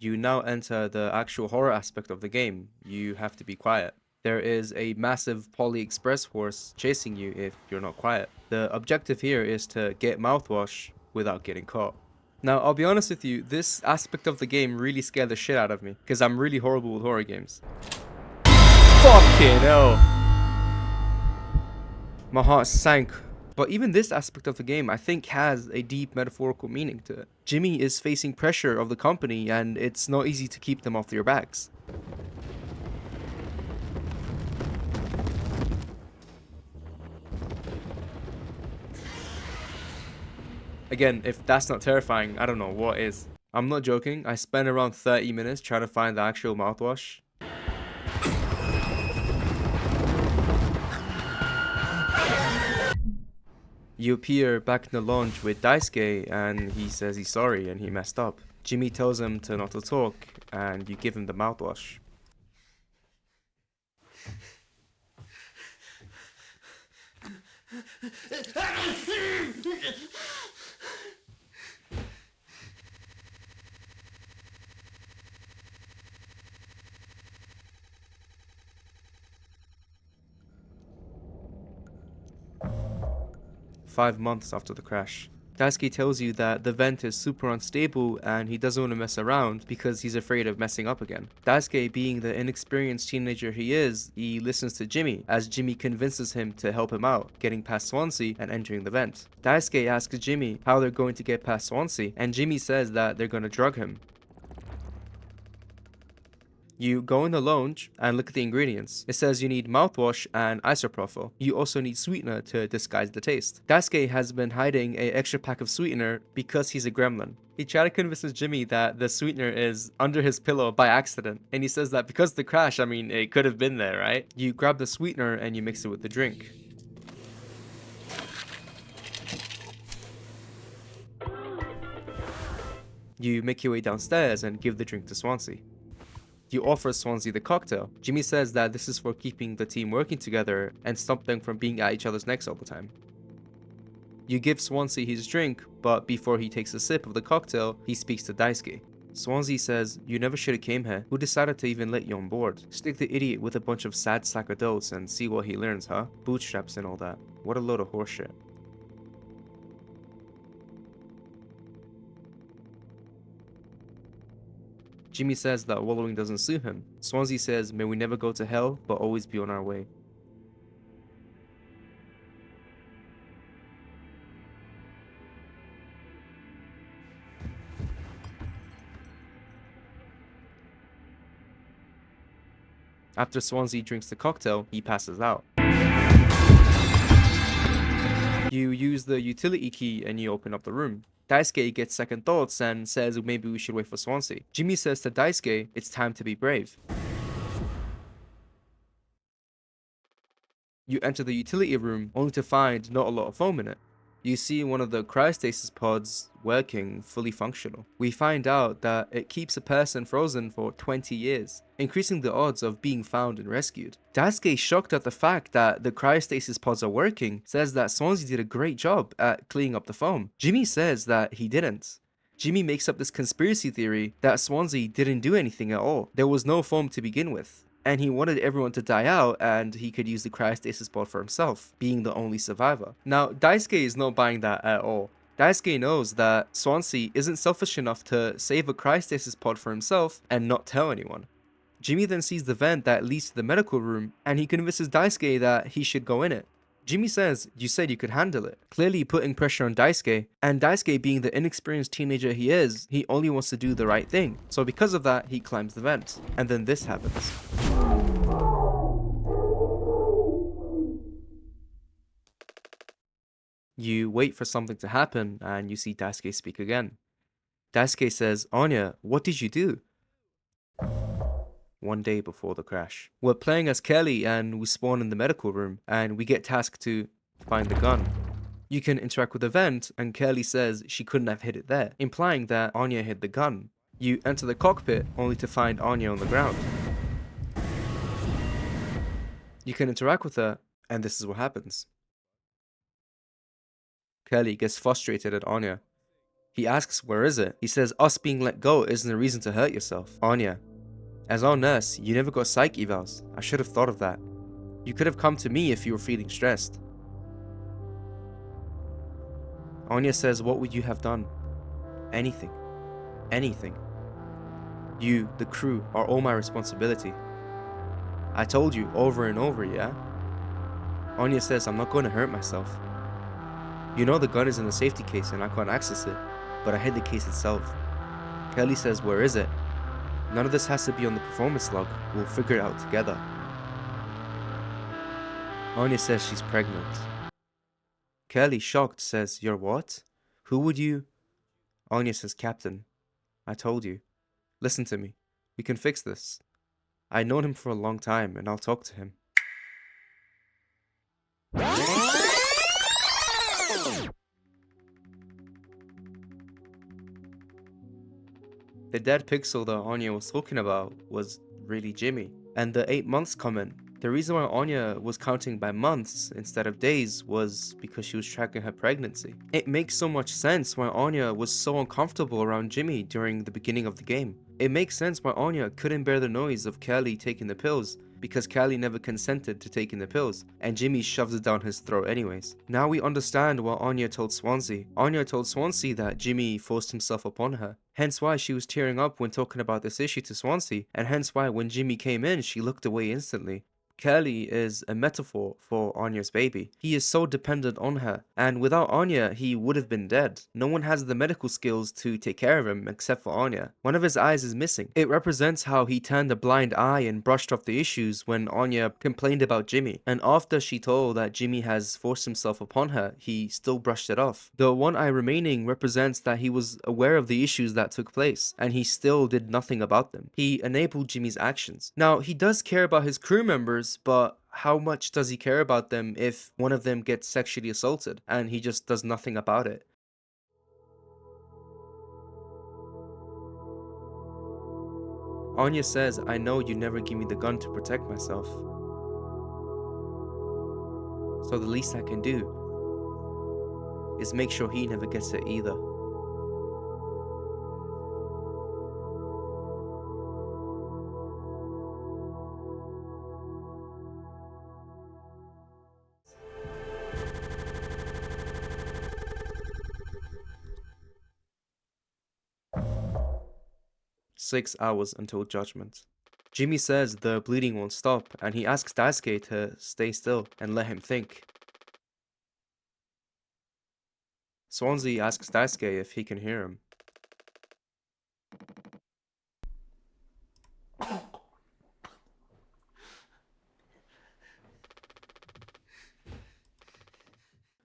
You now enter the actual horror aspect of the game. You have to be quiet. There is a massive Poly Express horse chasing you if you're not quiet. The objective here is to get mouthwash without getting caught. Now, I'll be honest with you, this aspect of the game really scared the shit out of me, because I'm really horrible with horror games. Fucking hell! My heart sank. But even this aspect of the game, I think, has a deep metaphorical meaning to it. Jimmy is facing pressure of the company, and it's not easy to keep them off their backs. Again, if that's not terrifying, I don't know what is. I'm not joking, I spent around 30 minutes trying to find the actual mouthwash. You appear back in the lounge with Daisuke, and he says he's sorry and he messed up. Jimmy tells him to not to talk, and you give him the mouthwash. Five months after the crash. Daisuke tells you that the vent is super unstable and he doesn't want to mess around because he's afraid of messing up again. Daisuke, being the inexperienced teenager he is, he listens to Jimmy as Jimmy convinces him to help him out, getting past Swansea and entering the vent. Daisuke asks Jimmy how they're going to get past Swansea, and Jimmy says that they're going to drug him. You go in the lounge and look at the ingredients. It says you need mouthwash and isopropyl. You also need sweetener to disguise the taste. Daisuke has been hiding an extra pack of sweetener because he's a gremlin. He tried to convince Jimmy that the sweetener is under his pillow by accident, and he says that because of the crash, I mean, it could have been there, right? You grab the sweetener and you mix it with the drink. You make your way downstairs and give the drink to Swansea. You offer Swansea the cocktail. Jimmy says that this is for keeping the team working together and stop them from being at each other's necks all the time. You give Swansea his drink, but before he takes a sip of the cocktail, he speaks to Daisuke. Swansea says, "You never should have came here. Who decided to even let you on board? Stick the idiot with a bunch of sad sack adults and see what he learns, huh? Bootstraps and all that. What a load of horseshit." Jimmy says that wallowing doesn't suit him. Swansea says, "May we never go to hell, but always be on our way." After Swansea drinks the cocktail, he passes out. You use the utility key and you open up the room. Daisuke gets second thoughts and says maybe we should wait for Swansea. Jimmy says to Daisuke, "It's time to be brave." You enter the utility room only to find not a lot of foam in it. You see one of the cryostasis pods working, fully functional. We find out that it keeps a person frozen for 20 years, increasing the odds of being found and rescued. Daisuke, shocked at the fact that the cryostasis pods are working, says that Swansea did a great job at cleaning up the foam. Jimmy says that he didn't. Jimmy makes up this conspiracy theory that Swansea didn't do anything at all. There was no foam to begin with, and he wanted everyone to die out and he could use the cryostasis pod for himself, being the only survivor. Now, Daisuke is not buying that at all. Daisuke knows that Swansea isn't selfish enough to save a cryostasis pod for himself and not tell anyone. Jimmy then sees the vent that leads to the medical room, and he convinces Daisuke that he should go in it. Jimmy says, "You said you could handle it," clearly putting pressure on Daisuke, and Daisuke, being the inexperienced teenager he is, he only wants to do the right thing. So because of that, he climbs the vent. And then this happens. You wait for something to happen, and you see Daisuke speak again. Daisuke says, "Anya, what did you do?" One day before the crash. We're playing as Kelly and we spawn in the medical room and we get tasked to find the gun. You can interact with the vent and Kelly says she couldn't have hid it there, implying that Anya hid the gun. You enter the cockpit only to find Anya on the ground. You can interact with her and this is what happens. Kelly gets frustrated at Anya. He asks, where is it? He says, us being let go isn't a reason to hurt yourself. Anya, as our nurse, you never got psych evals. I should have thought of that. You could have come to me if you were feeling stressed. Anya says, what would you have done? Anything. Anything. You, the crew, are all my responsibility. I told you over and over, yeah? Anya says, I'm not going to hurt myself. You know the gun is in the safety case and I can't access it, but I hid the case itself. Kelly says, where is it? None of this has to be on the performance log. We'll figure it out together. Anya says she's pregnant. Kelly, shocked, says, you're what? Who would you? Anya says, Captain. I told you. Listen to me. We can fix this. I've known him for a long time and I'll talk to him. The dead pixel that Anya was talking about was really Jimmy. And the 8 months comment, the reason why Anya was counting by months instead of days was because she was tracking her pregnancy. It makes so much sense why Anya was so uncomfortable around Jimmy during the beginning of the game. It makes sense why Anya couldn't bear the noise of Kelly taking the pills, because Kelly never consented to taking the pills, and Jimmy shoved it down his throat anyways. Now we understand what Anya told Swansea. Anya told Swansea that Jimmy forced himself upon her, hence why she was tearing up when talking about this issue to Swansea, and hence why when Jimmy came in she looked away instantly. Kelly is a metaphor for Anya's baby. He is so dependent on her, and without Anya, he would have been dead. No one has the medical skills to take care of him except for Anya. One of his eyes is missing. It represents how he turned a blind eye and brushed off the issues when Anya complained about Jimmy. And after she told that Jimmy has forced himself upon her, he still brushed it off. The one eye remaining represents that he was aware of the issues that took place, and he still did nothing about them. He enabled Jimmy's actions. Now, he does care about his crew members, but how much does he care about them if one of them gets sexually assaulted and he just does nothing about it? Anya says, I know you never give me the gun to protect myself. So the least I can do is make sure he never gets it either. "6 hours until judgment. Jimmy says the bleeding won't stop, and he asks Daisuke to stay still and let him think. Swansea asks Daisuke if he can hear him.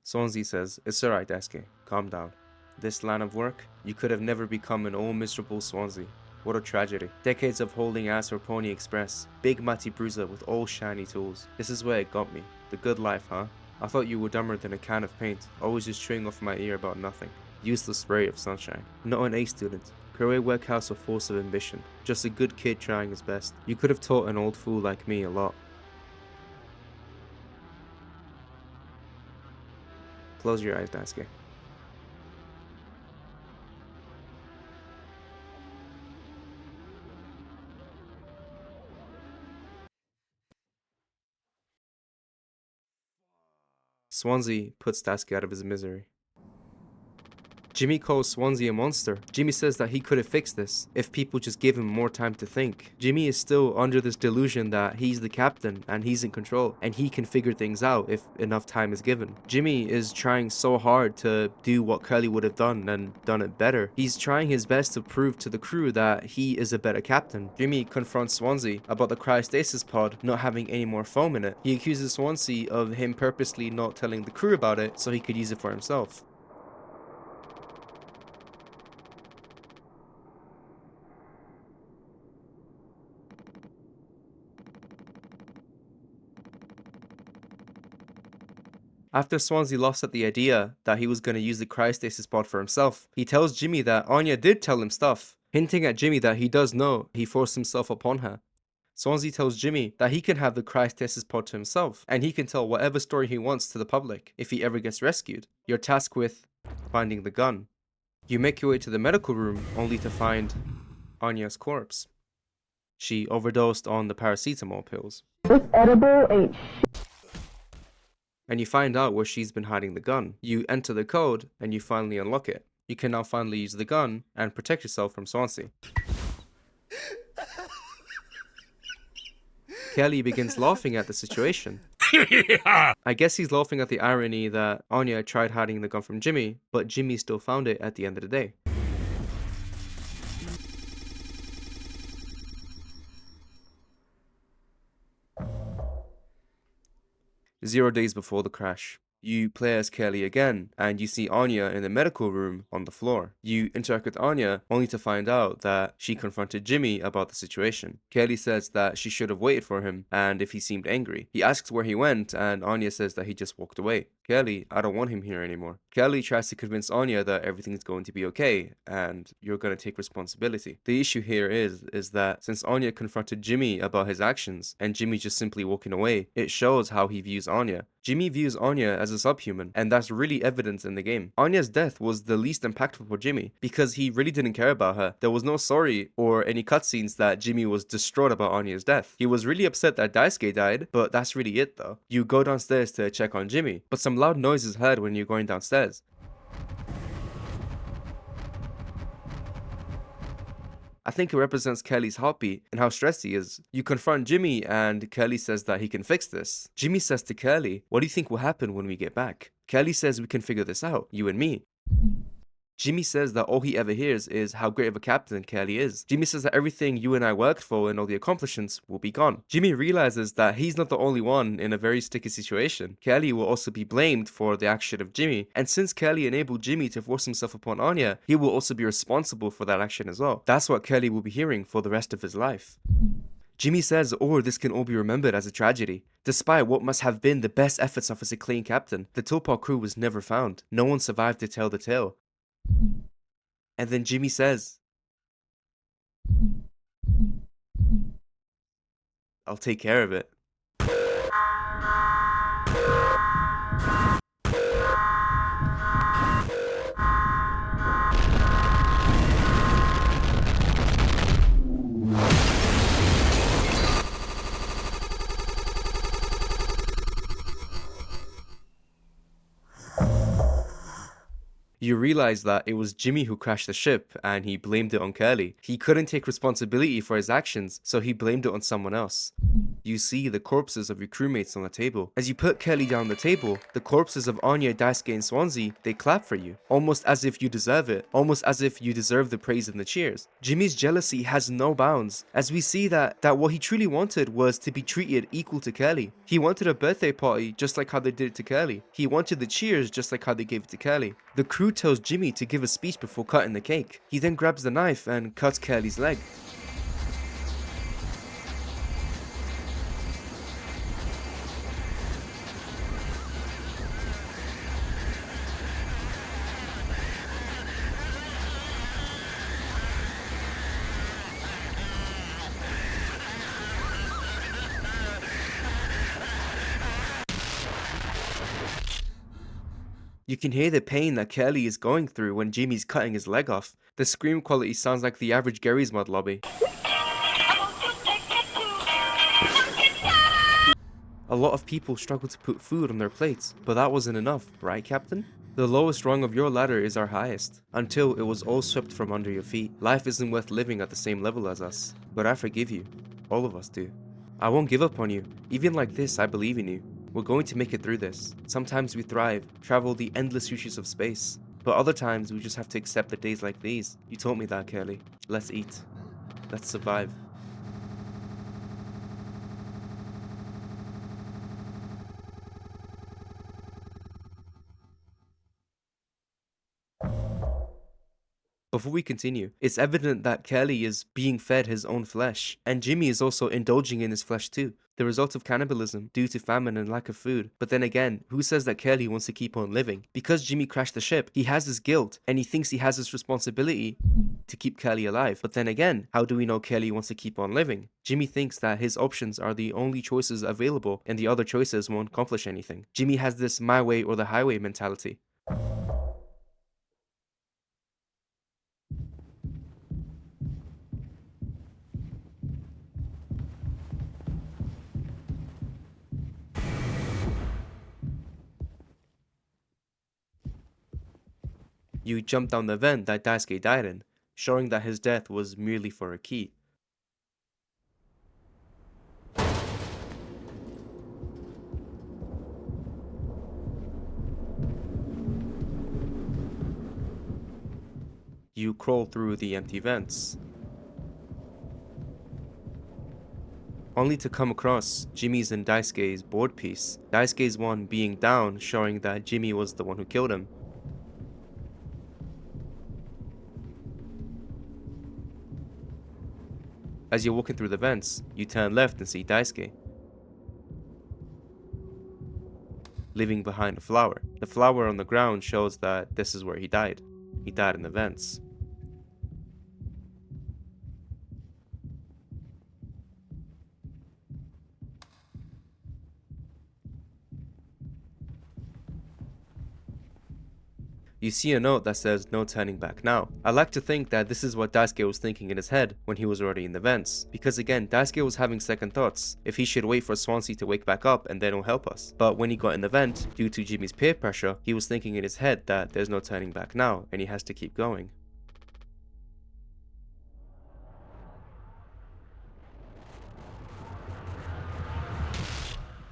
Swansea says, it's alright Daisuke, calm down. This line of work, you could have never become an old miserable Swansea. What a tragedy. Decades of holding ass for Pony Express. Big Matty Bruiser with all shiny tools. This is where it got me. The good life, huh? I thought you were dumber than a can of paint, always just chewing off my ear about nothing. Useless ray of sunshine. Not an A student. Career workhouse or force of ambition. Just a good kid trying his best. You could have taught an old fool like me a lot. Close your eyes, Daisuke. Swansea puts Daisuke out of his misery. Jimmy calls Swansea a monster. Jimmy says that he could have fixed this if people just gave him more time to think. Jimmy is still under this delusion that he's the captain and he's in control and he can figure things out if enough time is given. Jimmy is trying so hard to do what Curly would have done and done it better. He's trying his best to prove to the crew that he is a better captain. Jimmy confronts Swansea about the cryostasis pod not having any more foam in it. He accuses Swansea of him purposely not telling the crew about it so he could use it for himself. After Swansea laughs at the idea that he was going to use the cryostasis pod for himself, he tells Jimmy that Anya did tell him stuff, hinting at Jimmy that he does know he forced himself upon her. Swansea tells Jimmy that he can have the cryostasis pod to himself, and he can tell whatever story he wants to the public if he ever gets rescued. You're tasked with finding the gun. You make your way to the medical room only to find Anya's corpse. She overdosed on the paracetamol pills. This edible ain't And you find out where she's been hiding the gun. You enter the code and you finally unlock it. You can now finally use the gun and protect yourself from Swansea. Kelly begins laughing at the situation. I guess he's laughing at the irony that Anya tried hiding the gun from Jimmy, but Jimmy still found it at the end of the day. Zero days before the crash, you play as Kelly again, and you see Anya in the medical room on the floor. You interact with Anya, only to find out that she confronted Jimmy about the situation. Kelly says that she should have waited for him, and if he seemed angry. He asks where he went, and Anya says that he just walked away. Kelly, I don't want him here anymore. Kelly tries to convince Anya that everything's going to be okay, and you're going to take responsibility. The issue here is that since Anya confronted Jimmy about his actions, and Jimmy just simply walking away, it shows how he views Anya. Jimmy views Anya as a subhuman, and that's really evident in the game. Anya's death was the least impactful for Jimmy, because he really didn't care about her. There was no story or any cutscenes that Jimmy was distraught about Anya's death. He was really upset that Daisuke died, but that's really it though. You go downstairs to check on Jimmy, but some loud noise is heard when you're going downstairs. I think it represents Kelly's heartbeat and how stressed he is. You confront Jimmy and Kelly says that he can fix this. Jimmy says to Kelly, what do you think will happen when we get back? Kelly says we can figure this out, you and me. Jimmy says that all he ever hears is how great of a captain Kelly is. Jimmy says that everything you and I worked for and all the accomplishments will be gone. Jimmy realizes that he's not the only one in a very sticky situation. Kelly will also be blamed for the action of Jimmy, and since Kelly enabled Jimmy to force himself upon Anya, he will also be responsible for that action as well. That's what Kelly will be hearing for the rest of his life. Jimmy says, this can all be remembered as a tragedy. Despite what must have been the best efforts of his acclaimed captain, the Topal crew was never found. No one survived to tell the tale. And then Jimmy says, I'll take care of it. You realize that it was Jimmy who crashed the ship and he blamed it on Kelly. He couldn't take responsibility for his actions, so he blamed it on someone else. You see the corpses of your crewmates on the table. As you put Kelly down the table, the corpses of Anya, Daisuke and Swansea, they clap for you. Almost as if you deserve it. Almost as if you deserve the praise and the cheers. Jimmy's jealousy has no bounds, as we see that what he truly wanted was to be treated equal to Kelly. He wanted a birthday party just like how they did it to Kelly. He wanted the cheers just like how they gave it to Kelly. The crew tells Jimmy to give a speech before cutting the cake. He then grabs the knife and cuts Kelly's leg. You can hear the pain that Kelly is going through when Jimmy's cutting his leg off. The scream quality sounds like the average Gary's Mod lobby. A lot of people struggle to put food on their plates, but that wasn't enough, right, Captain? The lowest rung of your ladder is our highest, until it was all swept from under your feet. Life isn't worth living at the same level as us, but I forgive you. All of us do. I won't give up on you. Even like this, I believe in you. We're going to make it through this. Sometimes we thrive, travel the endless reaches of space. But other times we just have to accept the days like these. You taught me that, Kelly. Let's eat. Let's survive. Before we continue, it's evident that Kelly is being fed his own flesh, and Jimmy is also indulging in his flesh too. The result of cannibalism due to famine and lack of food. But then again, who says that Kelly wants to keep on living? Because Jimmy crashed the ship, he has his guilt, and he thinks he has this responsibility to keep Kelly alive. But then again, how do we know Kelly wants to keep on living? Jimmy thinks that his options are the only choices available, and the other choices won't accomplish anything. Jimmy has this my way or the highway mentality. You jump down the vent that Daisuke died in, showing that his death was merely for a key. You crawl through the empty vents, only to come across Jimmy's and Daisuke's board piece, Daisuke's one being down, showing that Jimmy was the one who killed him. As you're walking through the vents, you turn left and see Daisuke, leaving behind a flower. The flower on the ground shows that this is where he died. He died in the vents. You see a note that says no turning back now. I like to think that this is what Daisuke was thinking in his head when he was already in the vents, because again, Daisuke was having second thoughts if he should wait for Swansea to wake back up and then he'll help us. But when he got in the vent, due to Jimmy's peer pressure, he was thinking in his head that there's no turning back now and he has to keep going.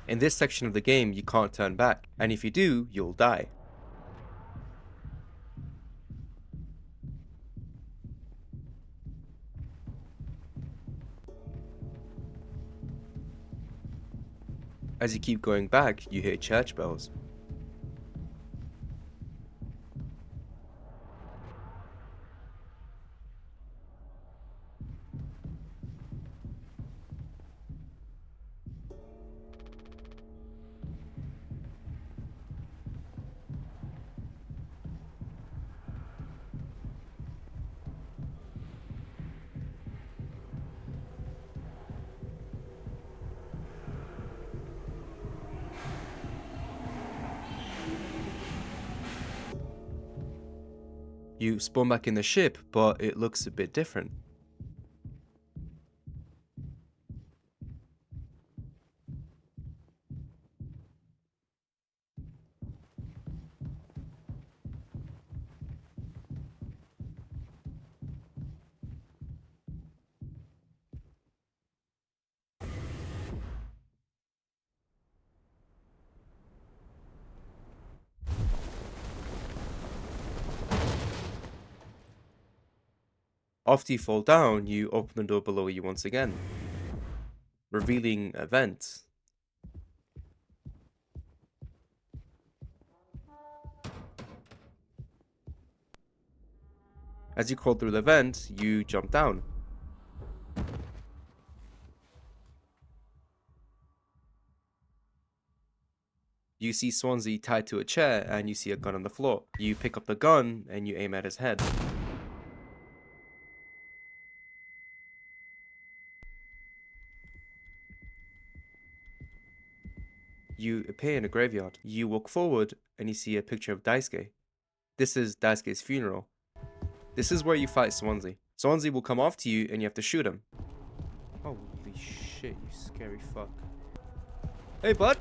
In this section of the game, you can't turn back, and if you do, you'll die. As you keep going back, you hear church bells. You spawn back in the ship, but it looks a bit different. After you fall down, you open the door below you once again, revealing a vent. As you crawl through the vent, you jump down. You see Swansea tied to a chair and you see a gun on the floor. You pick up the gun and you aim at his head. You appear in a graveyard. You walk forward and you see a picture of Daisuke. This is Daisuke's funeral. This is where you fight Swansea. Swansea will come after you and you have to shoot him. Holy shit, you scary fuck. Hey, bud!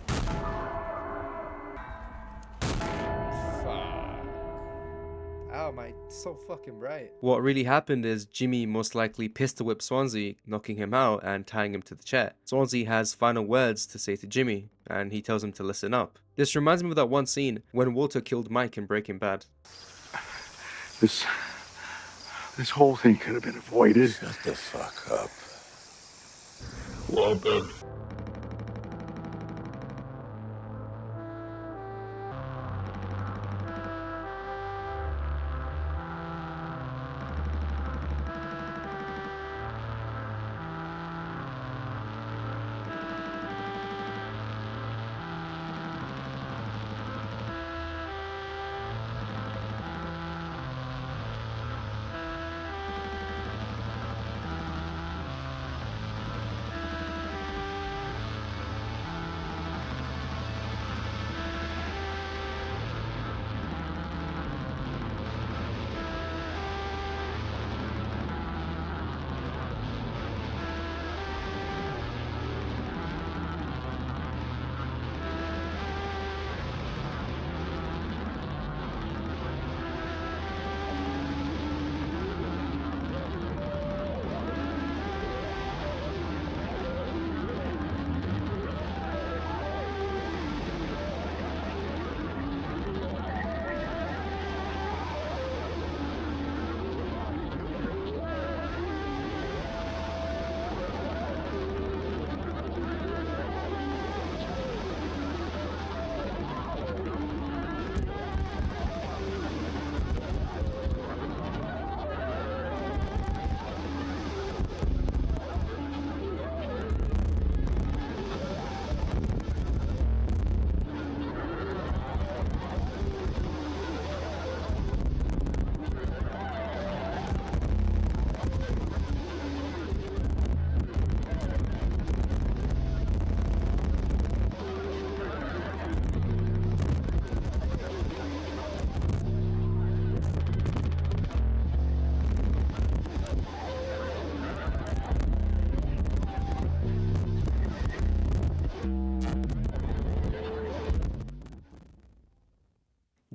Ow, my so fucking bright. What really happened is Jimmy most likely pistol whipped Swansea, knocking him out and tying him to the chair. Swansea has final words to say to Jimmy, and he tells him to listen up. This reminds me of that one scene when Walter killed Mike in Breaking Bad. This whole thing could have been avoided. Shut the fuck up. Walter.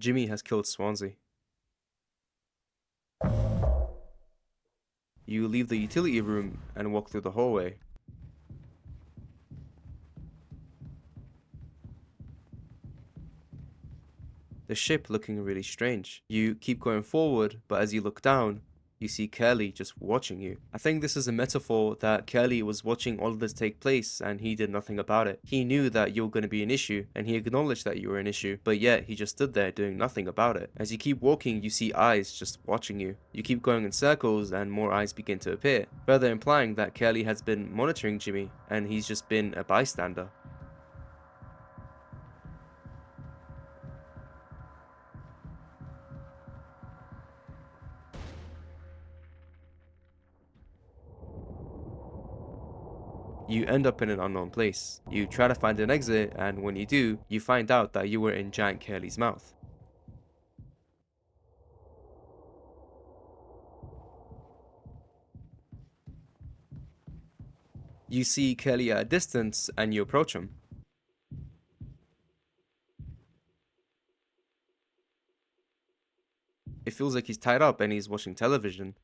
Jimmy has killed Swansea. You leave the utility room and walk through the hallway. The ship looking really strange. You keep going forward, but as you look down, you see Curly just watching you. I think this is a metaphor that Curly was watching all of this take place and he did nothing about it. He knew that you were going to be an issue and he acknowledged that you were an issue, but yet he just stood there doing nothing about it. As you keep walking, you see eyes just watching you. You keep going in circles and more eyes begin to appear, further implying that Curly has been monitoring Jimmy and he's just been a bystander. You end up in an unknown place. You try to find an exit, and when you do, you find out that you were in Giant Curly's mouth. You see Curly at a distance, and you approach him. It feels like he's tied up and he's watching television.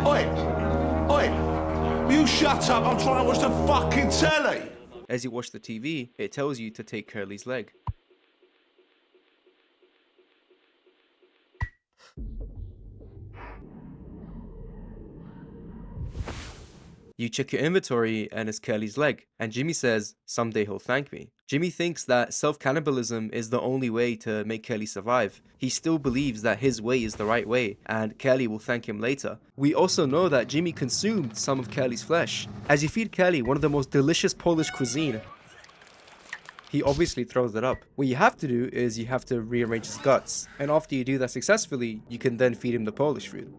Oi! You shut up, I'm trying to watch the fucking telly! As you watch the TV, it tells you to take Curly's leg. You check your inventory and it's Curly's leg, and Jimmy says, "Someday he'll thank me." Jimmy thinks that self-cannibalism is the only way to make Curly survive. He still believes that his way is the right way, and Curly will thank him later. We also know that Jimmy consumed some of Curly's flesh. As you feed Curly one of the most delicious Polish cuisine, he obviously throws it up. What you have to do is you have to rearrange his guts, and after you do that successfully, you can then feed him the Polish food.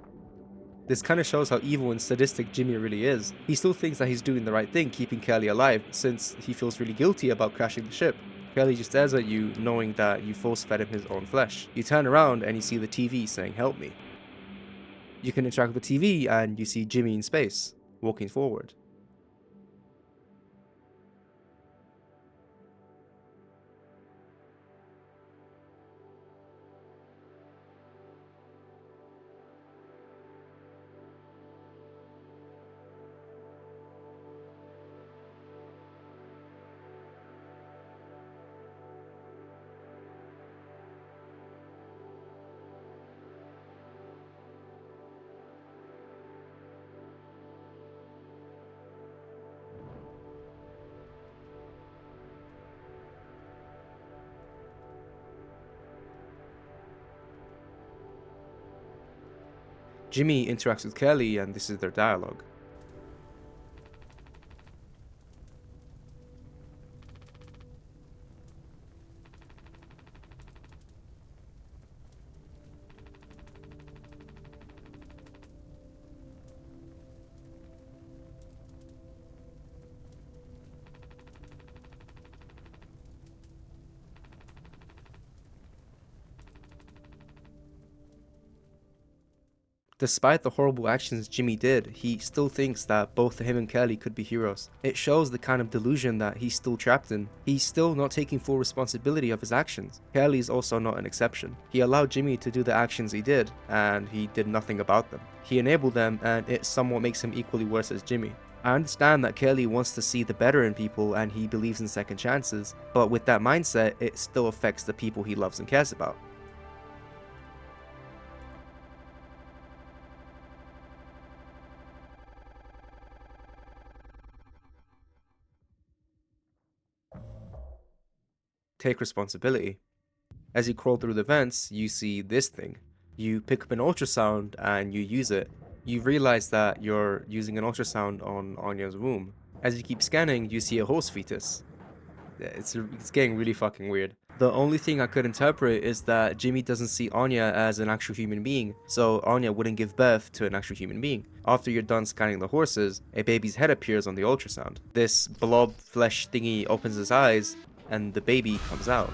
This kind of shows how evil and sadistic Jimmy really is. He still thinks that he's doing the right thing, keeping Curly alive, since he feels really guilty about crashing the ship. Curly just stares at you, knowing that you force-fed him his own flesh. You turn around and you see the TV saying, "Help me." You can interact with the TV and you see Jimmy in space, walking forward. Jimmy interacts with Curly and this is their dialogue. Despite the horrible actions Jimmy did, he still thinks that both him and Curly could be heroes. It shows the kind of delusion that he's still trapped in. He's still not taking full responsibility of his actions. Curly's also not an exception. He allowed Jimmy to do the actions he did, and he did nothing about them. He enabled them, and it somewhat makes him equally worse as Jimmy. I understand that Curly wants to see the better in people and he believes in second chances, but with that mindset, it still affects the people he loves and cares about. Take responsibility. As you crawl through the vents, you see this thing. You pick up an ultrasound and you use it. You realize that you're using an ultrasound on Anya's womb. As you keep scanning, you see a horse fetus. It's getting really fucking weird. The only thing I could interpret is that Jimmy doesn't see Anya as an actual human being, so Anya wouldn't give birth to an actual human being. After you're done scanning the horses, a baby's head appears on the ultrasound. This blob flesh thingy opens its eyes, and the baby comes out.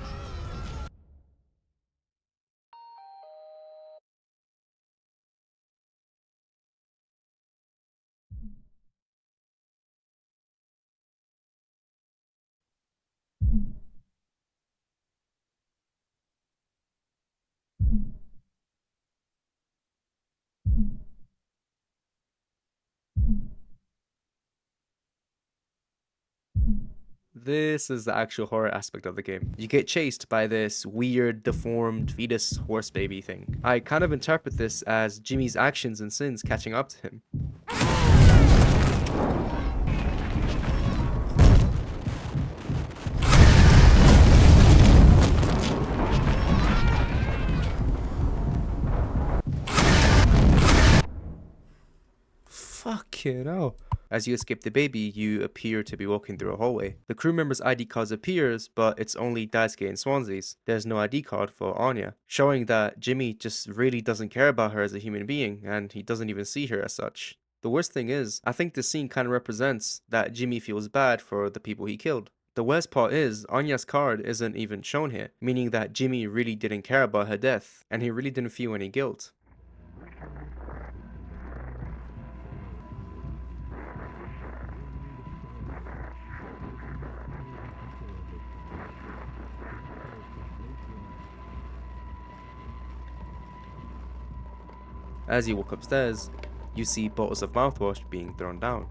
this is the actual horror aspect of the game. You get chased by this weird, deformed fetus horse baby thing. I kind of interpret this as Jimmy's actions and sins catching up to him. Fucking hell. As you escape the baby, you appear to be walking through a hallway. The crew member's ID card appears, but it's only Daisuke and Swansea's. There's no ID card for Anya, showing that Jimmy just really doesn't care about her as a human being, and he doesn't even see her as such. The worst thing is, I think this scene kind of represents that Jimmy feels bad for the people he killed. The worst part is, Anya's card isn't even shown here, meaning that Jimmy really didn't care about her death, and he really didn't feel any guilt. As you walk upstairs, you see bottles of mouthwash being thrown down.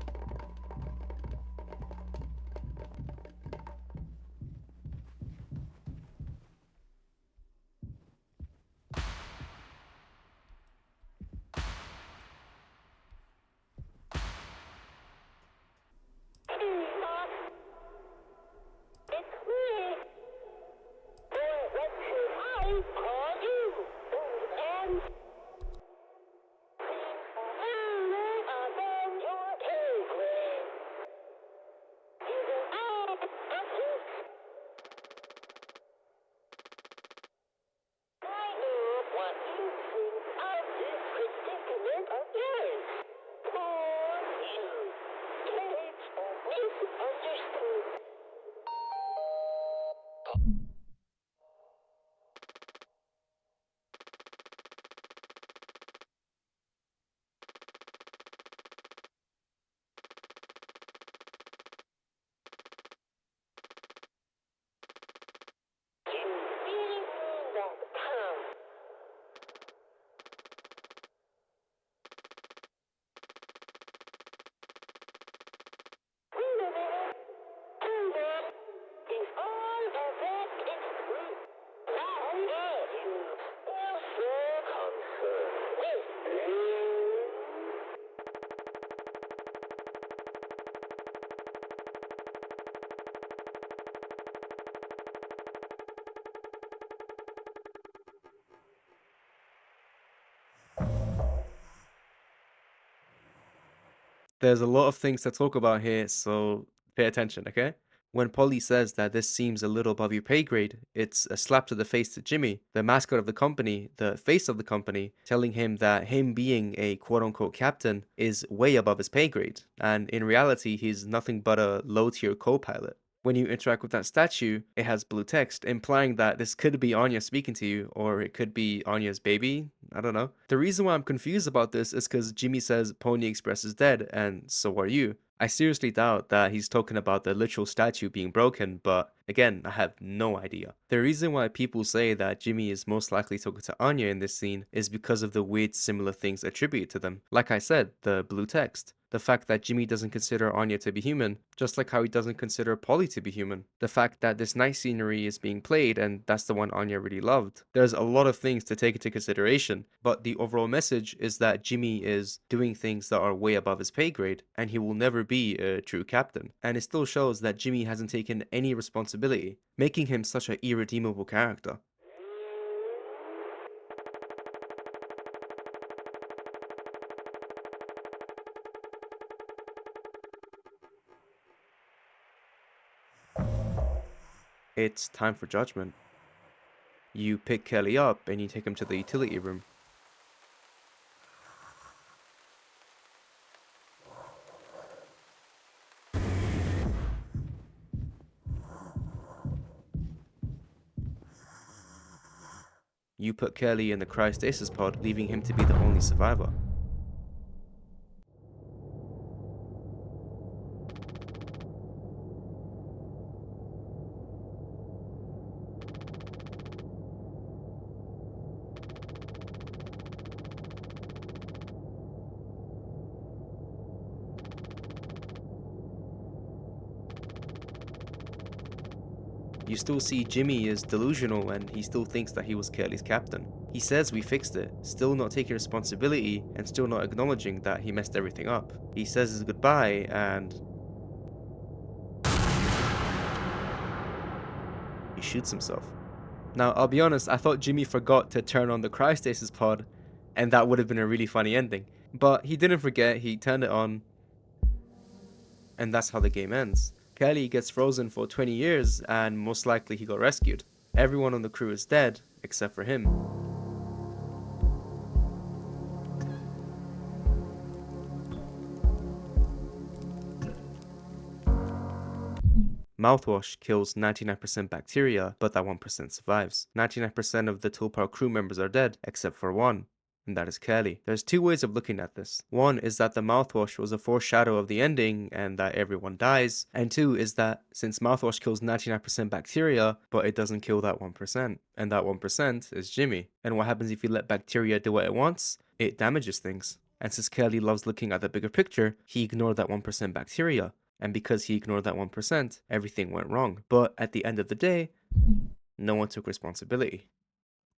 There's a lot of things to talk about here, so pay attention, okay? When Polly says that this seems a little above your pay grade, it's a slap to the face to Jimmy, the mascot of the company, the face of the company, telling him that him being a quote-unquote captain is way above his pay grade, and in reality he's nothing but a low-tier co-pilot. When you interact with that statue, it has blue text, implying that this could be Anya speaking to you, or it could be Anya's baby. I don't know. The reason why I'm confused about this is because Jimmy says Pony Express is dead, and so are you. I seriously doubt that he's talking about the literal statue being broken, but again, I have no idea. The reason why people say that Jimmy is most likely talking to Anya in this scene is because of the weird similar things attributed to them. Like I said, the blue text. The fact that Jimmy doesn't consider Anya to be human, just like how he doesn't consider Polly to be human. The fact that this night scenery is being played and that's the one Anya really loved. There's a lot of things to take into consideration, but the overall message is that Jimmy is doing things that are way above his pay grade, and he will never be a true captain. And it still shows that Jimmy hasn't taken any responsibility, making him such an irredeemable character. It's time for judgment. You pick Kelly up and you take him to the utility room. You put Kelly in the cryostasis pod, leaving him to be the only survivor. you still see Jimmy is delusional and he still thinks that he was Curly's captain. He says we fixed it, still not taking responsibility and still not acknowledging that he messed everything up. He says his goodbye and he shoots himself. Now, I'll be honest, I thought Jimmy forgot to turn on the cryostasis pod, and that would have been a really funny ending. But he didn't forget, he turned it on, and that's how the game ends. Kelly gets frozen for 20 years, and most likely he got rescued. Everyone on the crew is dead, except for him. Mouthwash kills 99% bacteria, but that 1% survives. 99% of the Tulpar crew members are dead, except for one, and that is Curly. There's two ways of looking at this. One is that the mouthwash was a foreshadow of the ending and that everyone dies. And two is that since mouthwash kills 99% bacteria, but it doesn't kill that 1%. And that 1% is Jimmy. And what happens if you let bacteria do what it wants? It damages things. And since Curly loves looking at the bigger picture, he ignored that 1% bacteria. And because he ignored that 1%, everything went wrong. But at the end of the day, no one took responsibility.